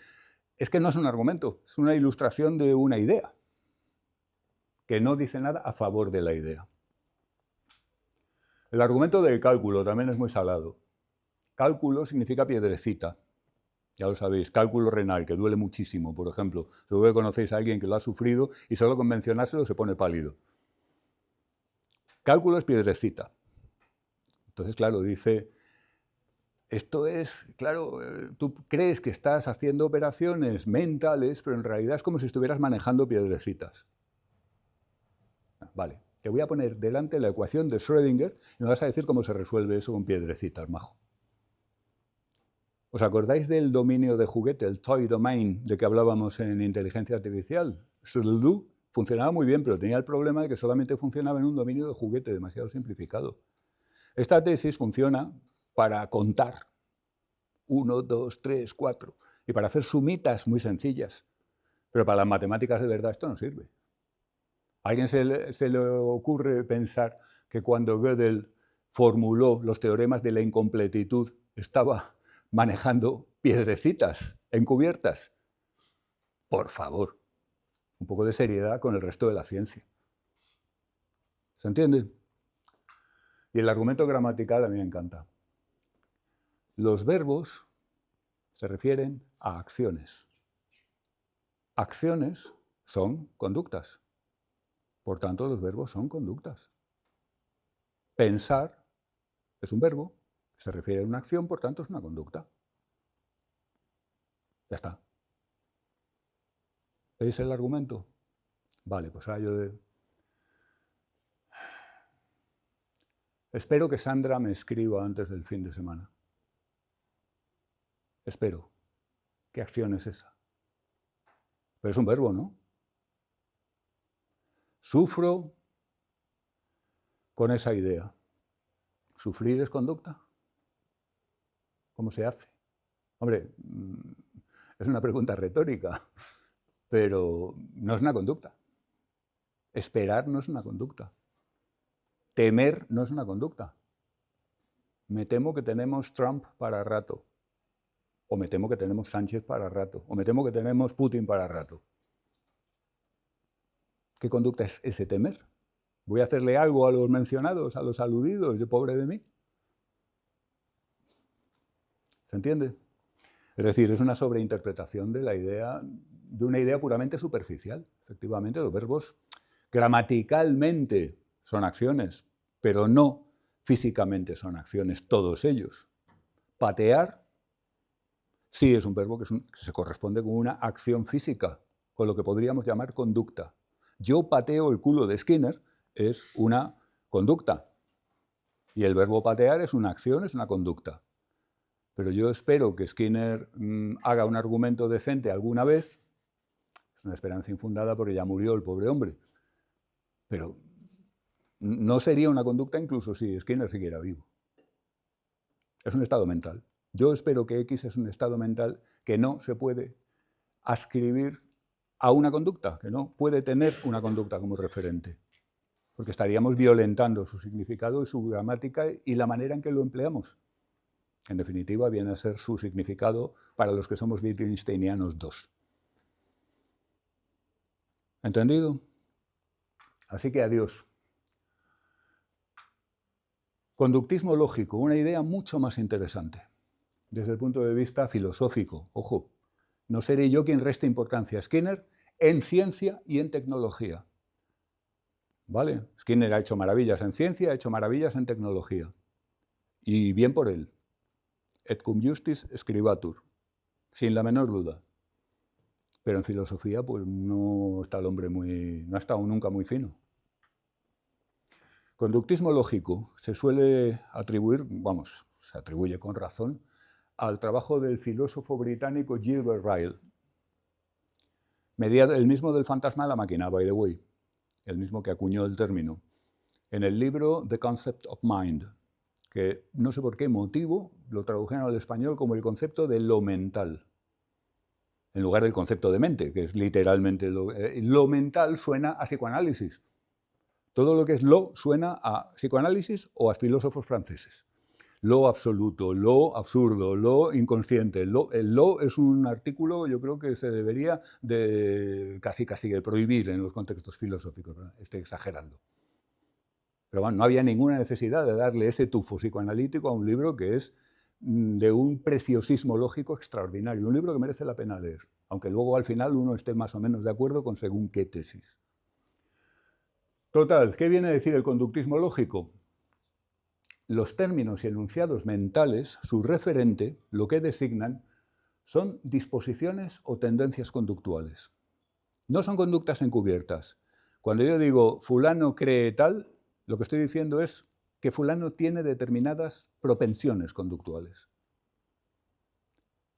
es que no es un argumento, es una ilustración de una idea, que no dice nada a favor de la idea. El argumento del cálculo también es muy salado. Cálculo significa piedrecita. Ya lo sabéis, cálculo renal, que duele muchísimo, por ejemplo. Seguro que conocéis a alguien que lo ha sufrido y solo con mencionárselo se pone pálido. Cálculo es piedrecita. Entonces, claro, dice, esto es, claro, tú crees que estás haciendo operaciones mentales, pero en realidad es como si estuvieras manejando piedrecitas. Vale, te voy a poner delante la ecuación de Schrödinger y me vas a decir cómo se resuelve eso con piedrecitas, majo. ¿Os acordáis del dominio de juguete, el toy domain, de que hablábamos en inteligencia artificial? SLDU funcionaba muy bien, pero tenía el problema de que solamente funcionaba en un dominio de juguete demasiado simplificado. Esta tesis funciona para contar 1, 2, 3, 4 y para hacer sumitas muy sencillas. Pero para las matemáticas de verdad esto no sirve. ¿A alguien se le ocurre pensar que cuando Gödel formuló los teoremas de la incompletitud estaba manejando piedrecitas encubiertas? Por favor, un poco de seriedad con el resto de la ciencia. ¿Se entiende? Y el argumento gramatical a mí me encanta. Los verbos se refieren a acciones. Acciones son conductas. Por tanto, los verbos son conductas. Pensar es un verbo, se refiere a una acción, por tanto es una conducta. Ya está. ¿Veis el argumento? Vale, pues ahora espero que Sandra me escriba antes del fin de semana. Espero. ¿Qué acción es esa? Pero es un verbo, ¿no? Sufro con esa idea. ¿Sufrir es conducta? ¿Cómo se hace? Hombre, es una pregunta retórica, pero no es una conducta. Esperar no es una conducta. Temer no es una conducta. Me temo que tenemos Trump para rato. O me temo que tenemos Sánchez para rato. O me temo que tenemos Putin para rato. ¿Qué conducta es ese temer? ¿Voy a hacerle algo a los mencionados, a los aludidos, de pobre de mí? ¿Se entiende? Es decir, es una sobreinterpretación de una idea puramente superficial. Efectivamente, los verbos gramaticalmente son acciones, pero no físicamente son acciones, todos ellos. Patear sí es un verbo que se corresponde con una acción física, con lo que podríamos llamar conducta. Yo pateo el culo de Skinner es una conducta. Y el verbo patear es una acción, es una conducta. Pero yo espero que Skinner haga un argumento decente alguna vez. Es una esperanza infundada porque ya murió el pobre hombre. Pero no sería una conducta incluso si Skinner siguiera vivo. Es un estado mental. Yo espero que X es un estado mental que no se puede adscribir a una conducta, que no puede tener una conducta como referente, porque estaríamos violentando su significado y su gramática y la manera en que lo empleamos. En definitiva, viene a ser su significado para los que somos wittgensteinianos 2. ¿Entendido? Así que adiós. Conductismo lógico, una idea mucho más interesante, desde el punto de vista filosófico. Ojo, no seré yo quien reste importancia a Skinner en ciencia y en tecnología. ¿Vale? Skinner ha hecho maravillas en ciencia, ha hecho maravillas en tecnología. Y bien por él. Et cum justis scribatur, sin la menor duda. Pero en filosofía pues no está el hombre no ha estado nunca muy fino. Conductismo lógico se suele atribuir, se atribuye con razón, al trabajo del filósofo británico Gilbert Ryle, el mismo del fantasma de la máquina, by the way, el mismo que acuñó el término, en el libro The Concept of Mind, que no sé por qué motivo lo tradujeron al español como el concepto de lo mental, en lugar del concepto de mente, que es literalmente lo mental suena a psicoanálisis. Todo lo que es lo suena a psicoanálisis o a filósofos franceses. Lo absoluto, lo absurdo, lo inconsciente. El lo es un artículo, yo creo que se debería de casi de prohibir en los contextos filosóficos. ¿Verdad? Estoy exagerando. Pero bueno, no había ninguna necesidad de darle ese tufo psicoanalítico a un libro que es de un preciosismo lógico extraordinario. Un libro que merece la pena leer, aunque luego al final uno esté más o menos de acuerdo con según qué tesis. Total, ¿qué viene a decir el conductismo lógico? Los términos y enunciados mentales, su referente, lo que designan, son disposiciones o tendencias conductuales. No son conductas encubiertas. Cuando yo digo fulano cree tal, lo que estoy diciendo es que fulano tiene determinadas propensiones conductuales.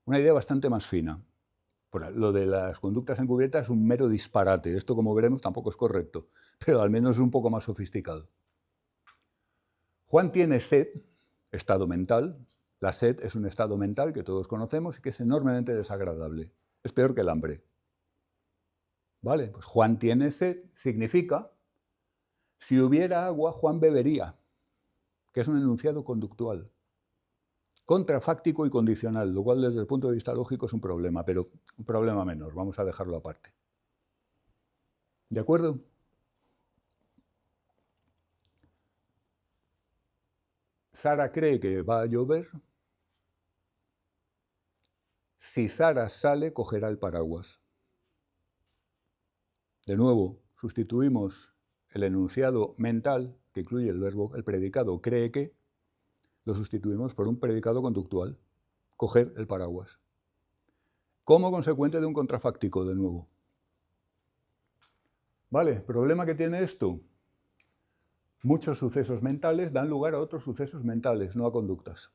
Una idea bastante más fina. Lo de las conductas encubiertas es un mero disparate. Esto, como veremos, tampoco es correcto, pero al menos es un poco más sofisticado. Juan tiene sed, estado mental. La sed es un estado mental que todos conocemos y que es enormemente desagradable. Es peor que el hambre. ¿Vale? Pues Juan tiene sed significa, si hubiera agua, Juan bebería, que es un enunciado conductual. Contrafáctico y condicional, lo cual desde el punto de vista lógico es un problema, pero un problema menor, vamos a dejarlo aparte. ¿De acuerdo? Sara cree que va a llover. Si Sara sale, cogerá el paraguas. De nuevo, sustituimos el enunciado mental, que incluye el verbo, el predicado cree que, lo sustituimos por un predicado conductual, coger el paraguas. Como consecuente de un contrafáctico, de nuevo. ¿Vale? ¿Problema que tiene esto? Muchos sucesos mentales dan lugar a otros sucesos mentales, no a conductas.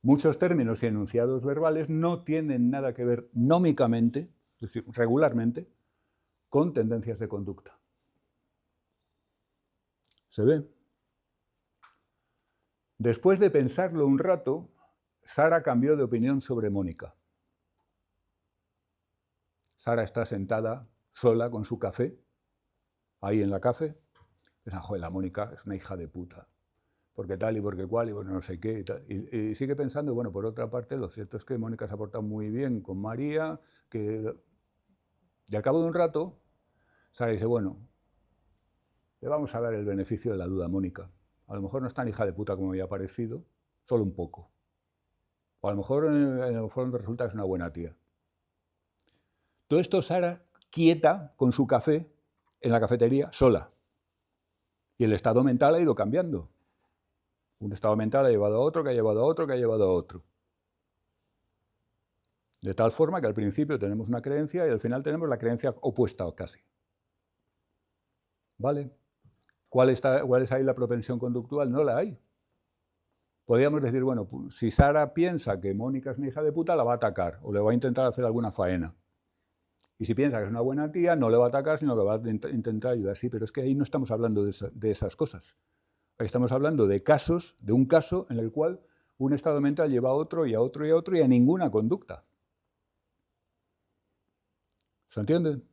Muchos términos y enunciados verbales no tienen nada que ver nómicamente, es decir, regularmente, con tendencias de conducta. ¿Se ve? Después de pensarlo un rato, Sara cambió de opinión sobre Mónica. Sara está sentada sola con su café, ahí en la café. Piensa, joder, la Mónica es una hija de puta. Porque tal y porque cual, y bueno, no sé qué. Y, tal. Y sigue pensando, bueno, por otra parte, lo cierto es que Mónica se ha portado muy bien con María, que... Y al cabo de un rato, Sara dice, bueno, le vamos a dar el beneficio de la duda a Mónica. A lo mejor no es tan hija de puta como había parecido, solo un poco. O a lo mejor en el fondo resulta que es una buena tía. Todo esto Sara quieta con su café en la cafetería, sola. Y el estado mental ha ido cambiando. Un estado mental ha llevado a otro, que ha llevado a otro, que ha llevado a otro. De tal forma que al principio tenemos una creencia y al final tenemos la creencia opuesta casi. ¿Vale? ¿Cuál es ahí la propensión conductual? No la hay. Podríamos decir, bueno, pues, si Sara piensa que Mónica es una hija de puta, la va a atacar o le va a intentar hacer alguna faena. Y si piensa que es una buena tía, no le va a atacar, sino que va a intentar ayudar. Sí, pero es que ahí no estamos hablando de esas cosas. Ahí estamos hablando de casos, de un caso en el cual un estado mental lleva a otro y a otro y a otro y a ninguna conducta. ¿Se entiende?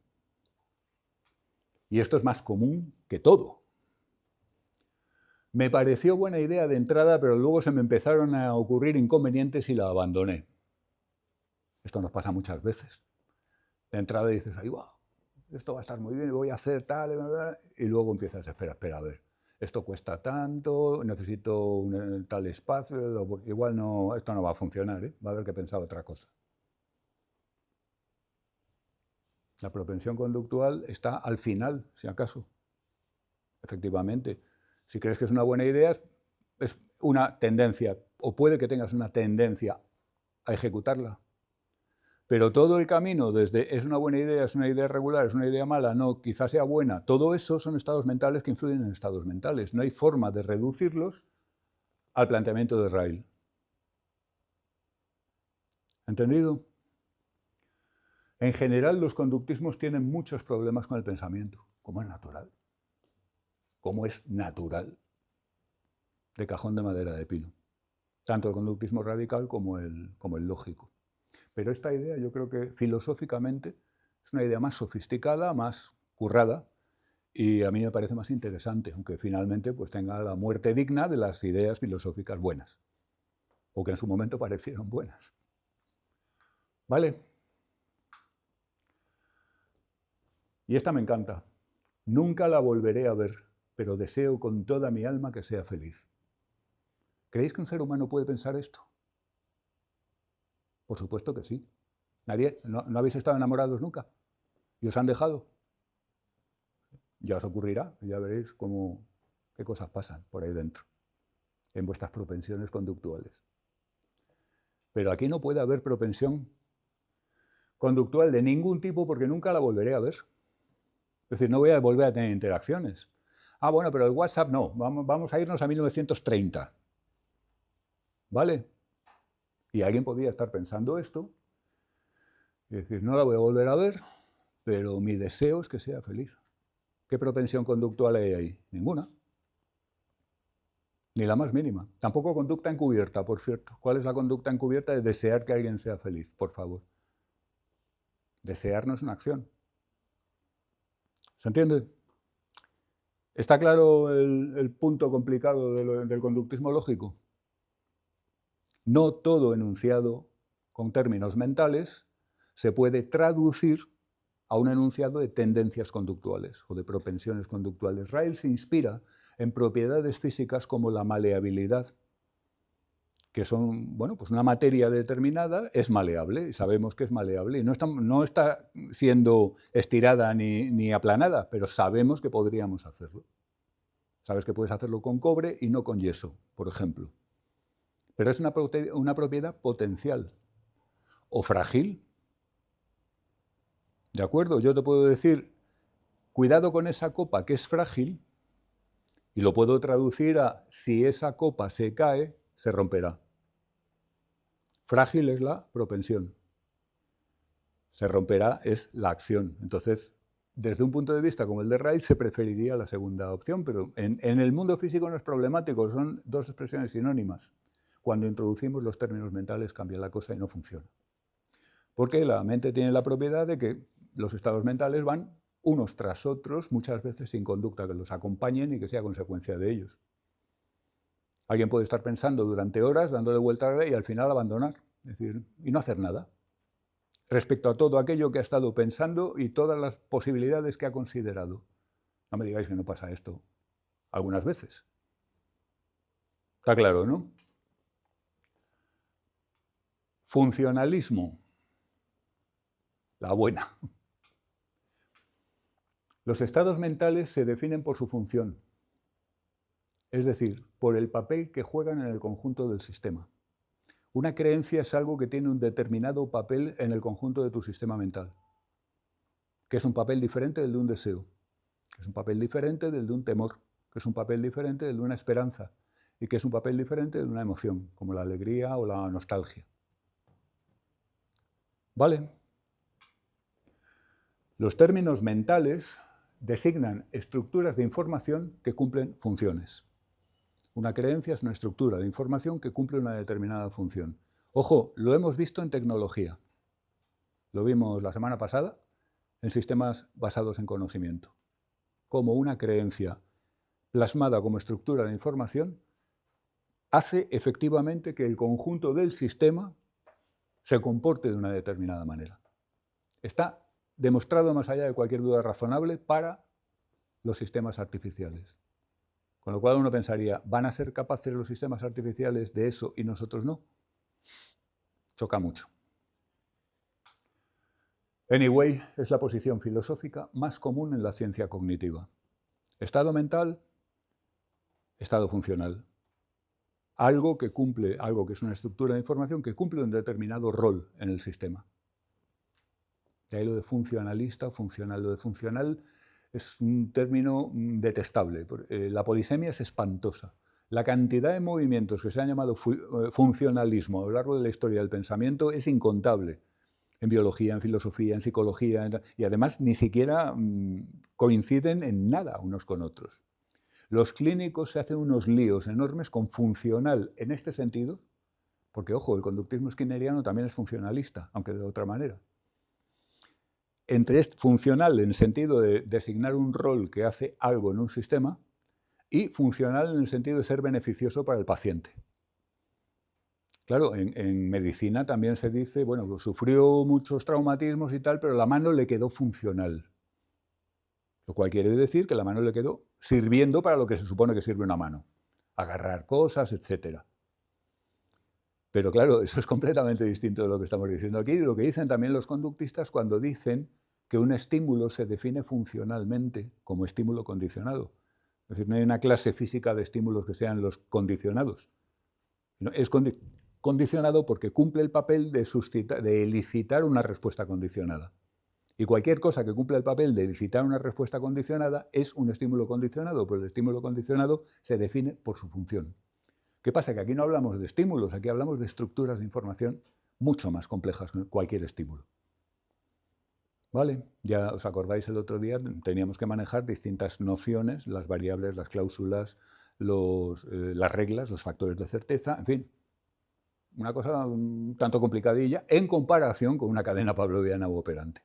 Y esto es más común que todo. Me pareció buena idea de entrada, pero luego se me empezaron a ocurrir inconvenientes y la abandoné. Esto nos pasa muchas veces. De entrada dices, ahí va, esto va a estar muy bien, voy a hacer tal, y luego empiezas, espera, a ver, esto cuesta tanto, necesito un tal espacio, igual no, esto no va a funcionar, va a haber que pensar otra cosa. La propensión conductual está al final, si acaso. Efectivamente, si crees que es una buena idea, es una tendencia, o puede que tengas una tendencia a ejecutarla. Pero todo el camino, desde es una buena idea, es una idea regular, es una idea mala, no, quizás sea buena, todo eso son estados mentales que influyen en estados mentales. No hay forma de reducirlos al planteamiento de Ryle. ¿Entendido? En general, los conductismos tienen muchos problemas con el pensamiento, como es natural. Como es natural. De cajón de madera de pino. Tanto el conductismo radical como el lógico. Pero esta idea yo creo que filosóficamente es una idea más sofisticada, más currada, y a mí me parece más interesante, aunque finalmente pues tenga la muerte digna de las ideas filosóficas buenas, o que en su momento parecieron buenas. ¿Vale? Y esta me encanta. Nunca la volveré a ver, pero deseo con toda mi alma que sea feliz. ¿Creéis que un ser humano puede pensar esto? Por supuesto que sí. ¿No habéis estado enamorados nunca? ¿Y os han dejado? Ya os ocurrirá, ya veréis qué cosas pasan por ahí dentro, en vuestras propensiones conductuales. Pero aquí no puede haber propensión conductual de ningún tipo porque nunca la volveré a ver. Es decir, no voy a volver a tener interacciones. Ah, bueno, pero el WhatsApp no, vamos a irnos a 1930. ¿Vale? Y alguien podría estar pensando esto y decir, no la voy a volver a ver, pero mi deseo es que sea feliz. ¿Qué propensión conductual hay ahí? Ninguna. Ni la más mínima. Tampoco conducta encubierta, por cierto. ¿Cuál es la conducta encubierta? De desear que alguien sea feliz, por favor. Desear no es una acción. ¿Se entiende? ¿Está claro el punto complicado del conductismo lógico? No todo enunciado con términos mentales se puede traducir a un enunciado de tendencias conductuales o de propensiones conductuales. Ryle se inspira en propiedades físicas como la maleabilidad, que son, bueno, pues una materia determinada es maleable, y sabemos que es maleable, y no está siendo estirada ni aplanada, pero sabemos que podríamos hacerlo. Sabes que puedes hacerlo con cobre y no con yeso, por ejemplo. Pero es una propiedad potencial o frágil. ¿De acuerdo? Yo te puedo decir, cuidado con esa copa que es frágil, y lo puedo traducir a, si esa copa se cae, se romperá. Frágil es la propensión. Se romperá es la acción. Entonces, desde un punto de vista como el de Ryle, se preferiría la segunda opción, pero en el mundo físico no es problemático, son dos expresiones sinónimas. Cuando introducimos los términos mentales cambia la cosa y no funciona. Porque la mente tiene la propiedad de que los estados mentales van unos tras otros, muchas veces sin conducta que los acompañen y que sea consecuencia de ellos. Alguien puede estar pensando durante horas, dándole vuelta a la y al final abandonar, es decir, y no hacer nada respecto a todo aquello que ha estado pensando y todas las posibilidades que ha considerado. No me digáis que no pasa esto algunas veces. Está claro, ¿no? Funcionalismo. La buena. Los estados mentales se definen por su función, es decir, por el papel que juegan en el conjunto del sistema. Una creencia es algo que tiene un determinado papel en el conjunto de tu sistema mental, que es un papel diferente del de un deseo, que es un papel diferente del de un temor, que es un papel diferente del de una esperanza y que es un papel diferente de una emoción, como la alegría o la nostalgia. ¿Vale? Los términos mentales designan estructuras de información que cumplen funciones. Una creencia es una estructura de información que cumple una determinada función. Ojo, lo hemos visto en tecnología. Lo vimos la semana pasada en sistemas basados en conocimiento. Como una creencia plasmada como estructura de información hace efectivamente que el conjunto del sistema se comporte de una determinada manera. Está demostrado más allá de cualquier duda razonable para los sistemas artificiales. Con lo cual uno pensaría, ¿van a ser capaces los sistemas artificiales de eso y nosotros no? Choca mucho. Anyway, es la posición filosófica más común en la ciencia cognitiva. Estado mental, estado funcional. Algo que es una estructura de información que cumple un determinado rol en el sistema. De ahí lo de funcionalista, funcional. Lo de funcional es un término detestable. La polisemia es espantosa. La cantidad de movimientos que se han llamado funcionalismo a lo largo de la historia del pensamiento es incontable. En biología, en filosofía, en psicología, y además ni siquiera coinciden en nada unos con otros. Los clínicos se hacen unos líos enormes con funcional en este sentido, porque, ojo, el conductismo skinneriano también es funcionalista, aunque de otra manera. Entre funcional en el sentido de designar un rol que hace algo en un sistema y funcional en el sentido de ser beneficioso para el paciente. Claro, en medicina también se dice, bueno, pues sufrió muchos traumatismos y tal, pero la mano le quedó funcional. Lo cual quiere decir que la mano le quedó sirviendo para lo que se supone que sirve una mano. Agarrar cosas, etc. Pero claro, eso es completamente distinto de lo que estamos diciendo aquí y de lo que dicen también los conductistas cuando dicen que un estímulo se define funcionalmente como estímulo condicionado. Es decir, no hay una clase física de estímulos que sean los condicionados. Es condicionado porque cumple el papel de elicitar una respuesta condicionada. Y cualquier cosa que cumpla el papel de elicitar una respuesta condicionada es un estímulo condicionado, pero el estímulo condicionado se define por su función. ¿Qué pasa? Que aquí no hablamos de estímulos, aquí hablamos de estructuras de información mucho más complejas que cualquier estímulo. ¿Vale? Ya os acordáis el otro día, teníamos que manejar distintas nociones, las variables, las cláusulas, las reglas, los factores de certeza, en fin, una cosa un tanto complicadilla en comparación con una cadena pavloviana u operante.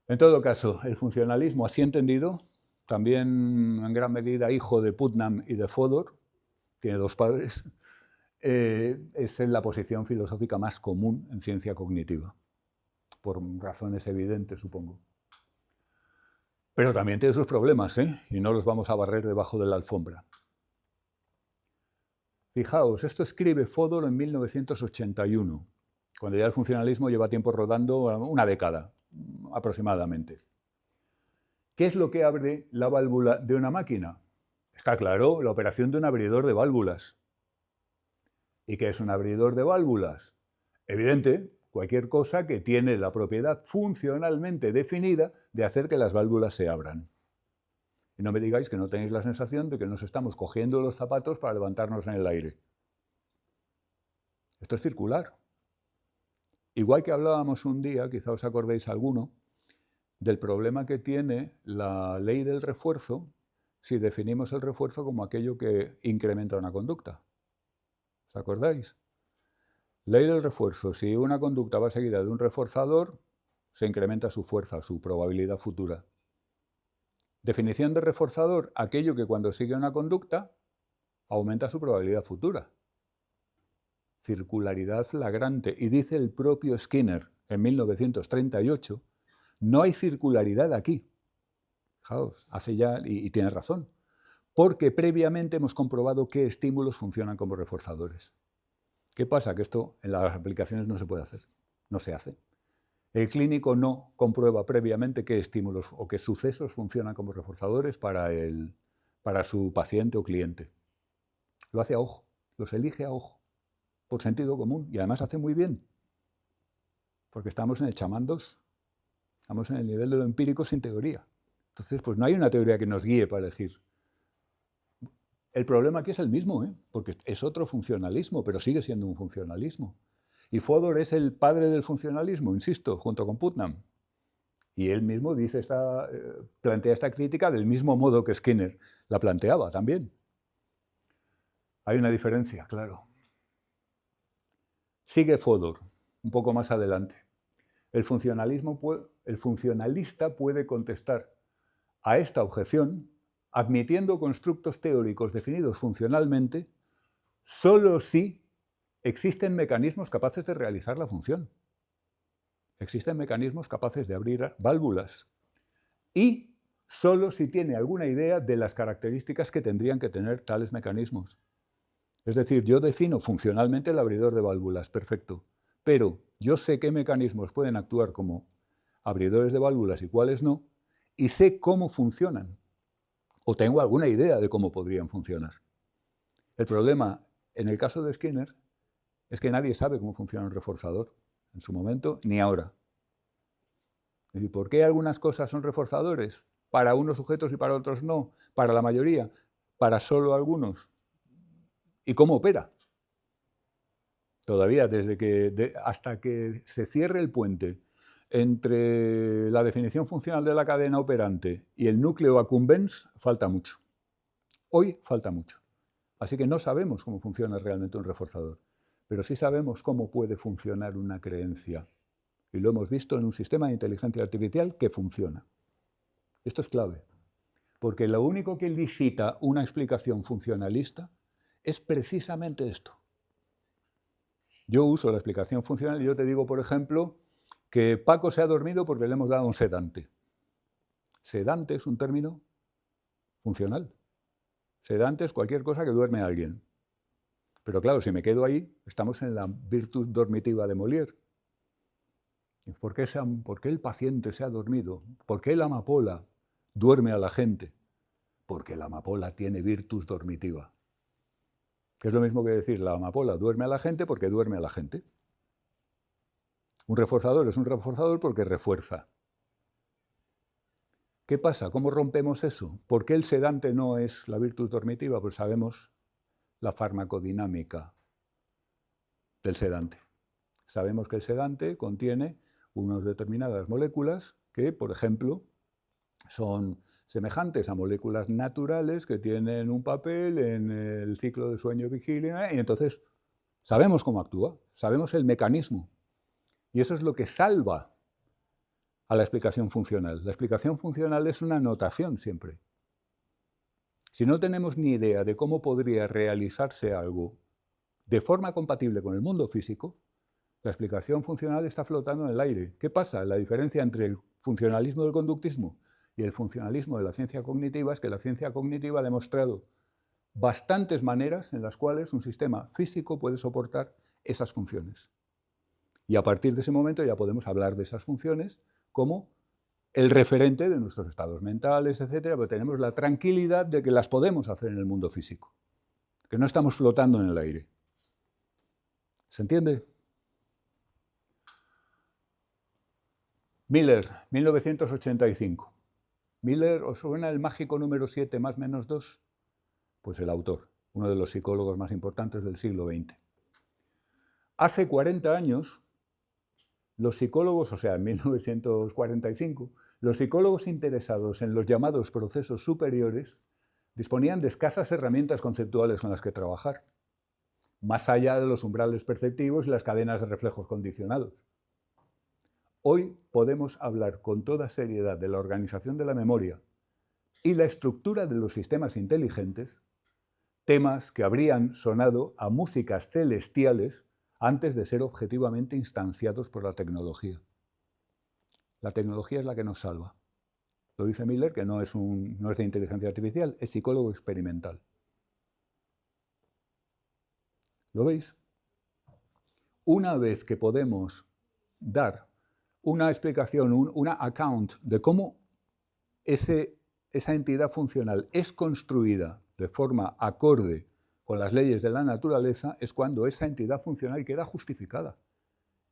En todo caso, el funcionalismo así entendido, también en gran medida hijo de Putnam y de Fodor, tiene dos padres, es la posición filosófica más común en ciencia cognitiva, por razones evidentes, supongo. Pero también tiene sus problemas, y no los vamos a barrer debajo de la alfombra. Fijaos, esto escribe Fodor en 1981, cuando ya el funcionalismo lleva tiempo rodando, una década aproximadamente. ¿Qué es lo que abre la válvula de una máquina? Está claro, la operación de un abridor de válvulas. ¿Y qué es un abridor de válvulas? Evidente, cualquier cosa que tiene la propiedad funcionalmente definida de hacer que las válvulas se abran. Y no me digáis que no tenéis la sensación de que nos estamos cogiendo los zapatos para levantarnos en el aire. Esto es circular. Igual que hablábamos un día, quizá os acordéis alguno, del problema que tiene la ley del refuerzo si definimos el refuerzo como aquello que incrementa una conducta. ¿Os acordáis? Ley del refuerzo. Si una conducta va seguida de un reforzador, se incrementa su fuerza, su probabilidad futura. Definición de reforzador, aquello que cuando sigue una conducta aumenta su probabilidad futura. Circularidad flagrante. Y dice el propio Skinner en 1938, no hay circularidad aquí. Fijaos, hace ya, y tiene razón, porque previamente hemos comprobado qué estímulos funcionan como reforzadores. ¿Qué pasa? Que esto en las aplicaciones no se puede hacer, no se hace. El clínico no comprueba previamente qué estímulos o qué sucesos funcionan como reforzadores para su paciente o cliente. Lo hace a ojo, los elige a ojo, por sentido común, y además hace muy bien, porque estamos en el chamán 2, estamos en el nivel de lo empírico sin teoría. Entonces, pues no hay una teoría que nos guíe para elegir. El problema aquí es el mismo, porque es otro funcionalismo, pero sigue siendo un funcionalismo. Y Fodor es el padre del funcionalismo, insisto, junto con Putnam. Y él mismo plantea esta crítica del mismo modo que Skinner la planteaba también. Hay una diferencia, claro. Sigue Fodor, un poco más adelante. El funcionalista puede contestar a esta objeción admitiendo constructos teóricos definidos funcionalmente solo si existen mecanismos capaces de realizar la función. Existen mecanismos capaces de abrir válvulas y solo si tiene alguna idea de las características que tendrían que tener tales mecanismos. Es decir, yo defino funcionalmente el abridor de válvulas, perfecto, pero yo sé qué mecanismos pueden actuar como abridores de válvulas y cuáles no, y sé cómo funcionan, o tengo alguna idea de cómo podrían funcionar. El problema, en el caso de Skinner, es que nadie sabe cómo funciona un reforzador, en su momento, ni ahora. Es decir, ¿por qué algunas cosas son reforzadores? Para unos sujetos y para otros no, para la mayoría, para solo algunos. ¿Y cómo opera? Todavía, hasta que se cierre el puente entre la definición funcional de la cadena operante y el núcleo accumbens, falta mucho. Hoy falta mucho. Así que no sabemos cómo funciona realmente un reforzador, pero sí sabemos cómo puede funcionar una creencia. Y lo hemos visto en un sistema de inteligencia artificial que funciona. Esto es clave, porque lo único que licita una explicación funcionalista es precisamente esto. Yo uso la explicación funcional y yo te digo, por ejemplo, que Paco se ha dormido porque le hemos dado un sedante. Sedante es un término funcional. Sedante es cualquier cosa que duerme a alguien. Pero claro, si me quedo ahí, estamos en la virtud dormitiva de Molière. ¿Por qué el paciente se ha dormido? ¿Por qué la amapola duerme a la gente? Porque la amapola tiene virtus dormitiva. Que es lo mismo que decir, la amapola duerme a la gente porque duerme a la gente. Un reforzador es un reforzador porque refuerza. ¿Qué pasa? ¿Cómo rompemos eso? ¿Por qué el sedante no es la virtud dormitiva? Pues sabemos la farmacodinámica del sedante. Sabemos que el sedante contiene unas determinadas moléculas que, por ejemplo, son semejantes a moléculas naturales que tienen un papel en el ciclo de sueño-vigilia, y entonces sabemos cómo actúa, sabemos el mecanismo. Y eso es lo que salva a la explicación funcional. La explicación funcional es una notación siempre. Si no tenemos ni idea de cómo podría realizarse algo de forma compatible con el mundo físico, la explicación funcional está flotando en el aire. ¿Qué pasa? La diferencia entre el funcionalismo del conductismo y el funcionalismo de la ciencia cognitiva es que la ciencia cognitiva ha demostrado bastantes maneras en las cuales un sistema físico puede soportar esas funciones. Y a partir de ese momento ya podemos hablar de esas funciones como el referente de nuestros estados mentales, etcétera, pero tenemos la tranquilidad de que las podemos hacer en el mundo físico, que no estamos flotando en el aire. ¿Se entiende? Miller, 1985. Miller, ¿os suena el mágico número 7 más menos 2? Pues el autor, uno de los psicólogos más importantes del siglo XX. Hace 40 años, los psicólogos, o sea, en 1945, los psicólogos interesados en los llamados procesos superiores disponían de escasas herramientas conceptuales con las que trabajar, más allá de los umbrales perceptivos y las cadenas de reflejos condicionados. Hoy podemos hablar con toda seriedad de la organización de la memoria y la estructura de los sistemas inteligentes, temas que habrían sonado a músicas celestiales antes de ser objetivamente instanciados por la tecnología. La tecnología es la que nos salva. Lo dice Miller, que no es de inteligencia artificial, es psicólogo experimental. ¿Lo veis? Una vez que podemos dar una explicación, una account de cómo esa entidad funcional es construida de forma acorde con las leyes de la naturaleza, es cuando esa entidad funcional queda justificada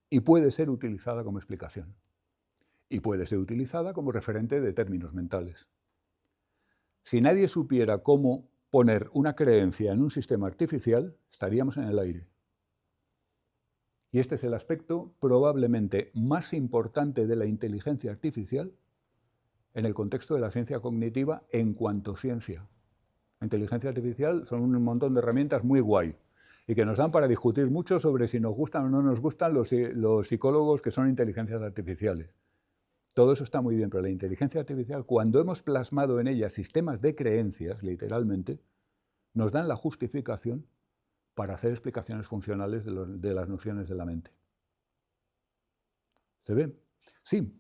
y puede ser utilizada como explicación. Y puede ser utilizada como referente de términos mentales. Si nadie supiera cómo poner una creencia en un sistema artificial, estaríamos en el aire. Y este es el aspecto probablemente más importante de la inteligencia artificial en el contexto de la ciencia cognitiva en cuanto ciencia. La inteligencia artificial son un montón de herramientas muy guay y que nos dan para discutir mucho sobre si nos gustan o no nos gustan los psicólogos que son inteligencias artificiales. Todo eso está muy bien, pero la inteligencia artificial, cuando hemos plasmado en ella sistemas de creencias, literalmente, nos dan la justificación para hacer explicaciones funcionales de las nociones de la mente. ¿Se ve? Sí.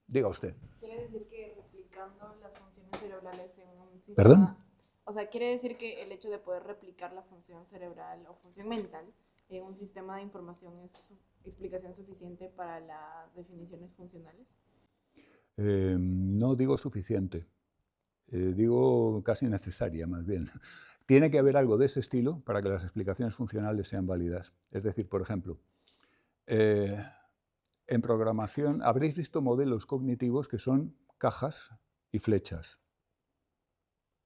Diga usted. ¿Quiere decir que replicando las funciones cerebrales en un sistema... ¿Perdón? O sea, ¿quiere decir que el hecho de poder replicar la función cerebral o función mental en un sistema de información es explicación suficiente para las definiciones funcionales? No digo suficiente. Digo casi necesaria, más bien. Tiene que haber algo de ese estilo para que las explicaciones funcionales sean válidas. Es decir, por ejemplo, en programación habréis visto modelos cognitivos que son cajas y flechas.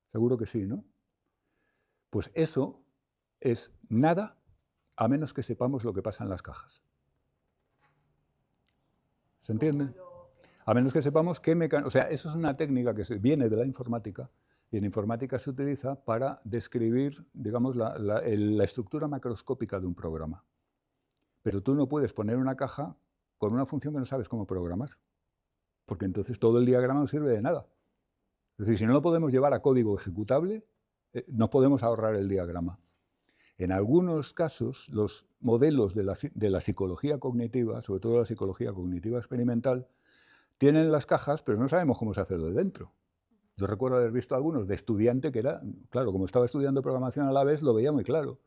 Seguro que sí, ¿no? Pues eso es nada a menos que sepamos lo que pasa en las cajas. ¿Se entiende? A menos que sepamos qué mecanismo... O sea, eso es una técnica que viene de la informática, y en informática se utiliza para describir, digamos, la estructura macroscópica de un programa. Pero tú no puedes poner una caja con una función que no sabes cómo programar, porque entonces todo el diagrama no sirve de nada. Es decir, si no lo podemos llevar a código ejecutable, no podemos ahorrar el diagrama. En algunos casos, los modelos de la psicología cognitiva, sobre todo la psicología cognitiva experimental, tienen las cajas, pero no sabemos cómo se hace lo de dentro. Yo recuerdo haber visto algunos de estudiante que era, claro, como estaba estudiando programación a la vez, lo veía muy claro.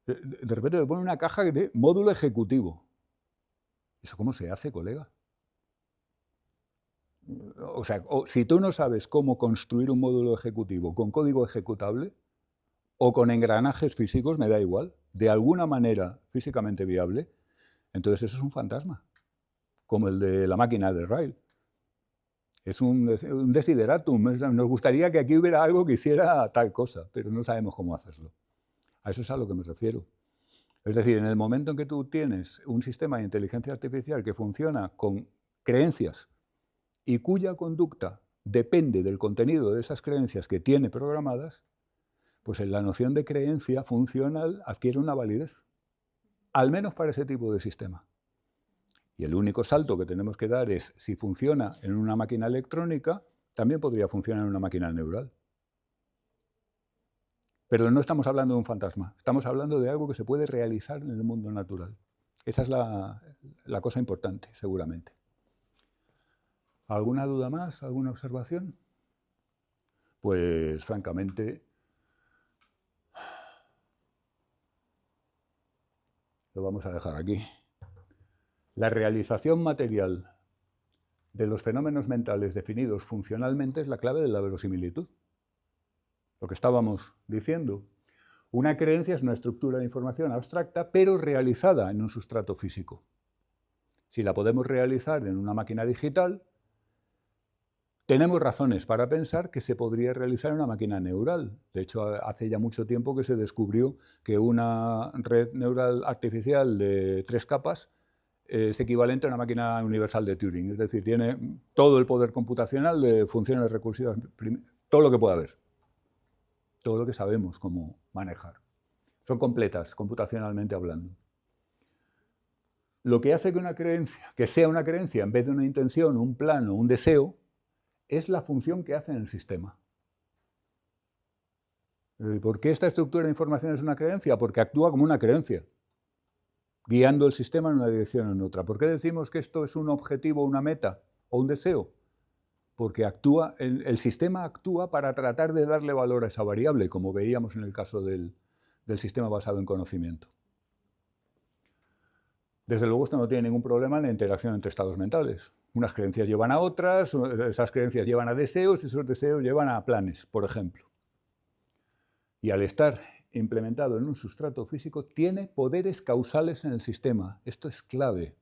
De repente me pone una caja de módulo ejecutivo. ¿Eso cómo se hace, colega? O sea, si tú no sabes cómo construir un módulo ejecutivo con código ejecutable o con engranajes físicos, me da igual, de alguna manera físicamente viable, entonces eso es un fantasma, como el de la máquina de Ryle. Es un desideratum. Nos gustaría que aquí hubiera algo que hiciera tal cosa, pero no sabemos cómo hacerlo. A eso es a lo que me refiero. Es decir, en el momento en que tú tienes un sistema de inteligencia artificial que funciona con creencias y cuya conducta depende del contenido de esas creencias que tiene programadas, pues la noción de creencia funcional adquiere una validez, al menos para ese tipo de sistema. Y el único salto que tenemos que dar es, si funciona en una máquina electrónica, también podría funcionar en una máquina neural. Pero no estamos hablando de un fantasma, estamos hablando de algo que se puede realizar en el mundo natural. Esa es la cosa importante, seguramente. ¿Alguna duda más? ¿Alguna observación? Pues, francamente, lo vamos a dejar aquí. La realización material de los fenómenos mentales definidos funcionalmente es la clave de la verosimilitud. Lo que estábamos diciendo. Una creencia es una estructura de información abstracta, pero realizada en un sustrato físico. Si la podemos realizar en una máquina digital, tenemos razones para pensar que se podría realizar en una máquina neural. De hecho, hace ya mucho tiempo que se descubrió que una red neural artificial de 3 capas es equivalente a una máquina universal de Turing. Es decir, tiene todo el poder computacional de funciones recursivas, todo lo que pueda haber. Todo lo que sabemos cómo manejar. Son completas, computacionalmente hablando. Lo que hace que sea una creencia en vez de una intención, un plan o un deseo, es la función que hace en el sistema. ¿Por qué esta estructura de información es una creencia? Porque actúa como una creencia, guiando el sistema en una dirección o en otra. ¿Por qué decimos que esto es un objetivo, una meta o un deseo? Porque el sistema actúa para tratar de darle valor a esa variable, como veíamos en el caso del sistema basado en conocimiento. Desde luego esto no tiene ningún problema en la interacción entre estados mentales. Unas creencias llevan a otras, esas creencias llevan a deseos, esos deseos llevan a planes, por ejemplo. Y al estar implementado en un sustrato físico, tiene poderes causales en el sistema. Esto es clave.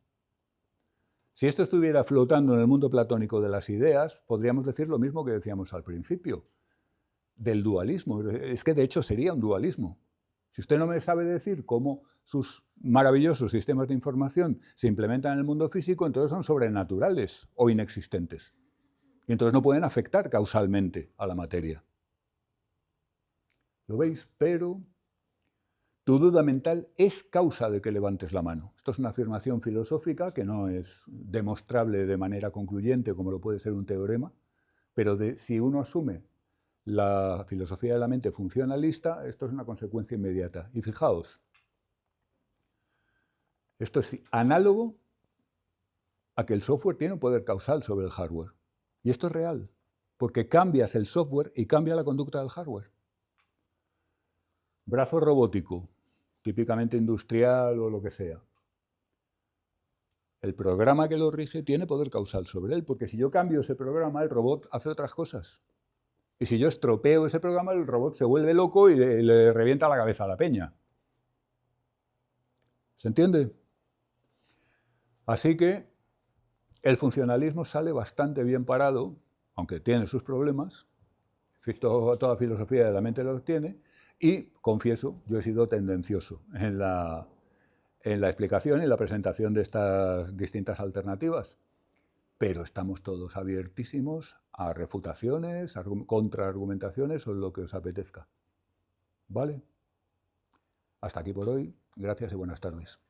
Si esto estuviera flotando en el mundo platónico de las ideas, podríamos decir lo mismo que decíamos al principio, del dualismo. Es que de hecho sería un dualismo. Si usted no me sabe decir cómo sus maravillosos sistemas de información se implementan en el mundo físico, entonces son sobrenaturales o inexistentes. Y entonces no pueden afectar causalmente a la materia. ¿Lo veis? Pero tu duda mental es causa de que levantes la mano. Esto es una afirmación filosófica que no es demostrable de manera concluyente como lo puede ser un teorema, pero si uno asume la filosofía de la mente funcionalista, esto es una consecuencia inmediata. Y fijaos, esto es análogo a que el software tiene un poder causal sobre el hardware. Y esto es real, porque cambias el software y cambia la conducta del hardware. Brazo robótico, típicamente industrial o lo que sea. El programa que lo rige tiene poder causal sobre él, porque si yo cambio ese programa, el robot hace otras cosas. Y si yo estropeo ese programa, el robot se vuelve loco y le revienta la cabeza a la peña. ¿Se entiende? Así que el funcionalismo sale bastante bien parado, aunque tiene sus problemas, toda filosofía de la mente los tiene, y confieso, yo he sido tendencioso en la explicación y la presentación de estas distintas alternativas. Pero estamos todos abiertísimos a refutaciones, a contraargumentaciones o lo que os apetezca. ¿Vale? Hasta aquí por hoy. Gracias y buenas tardes.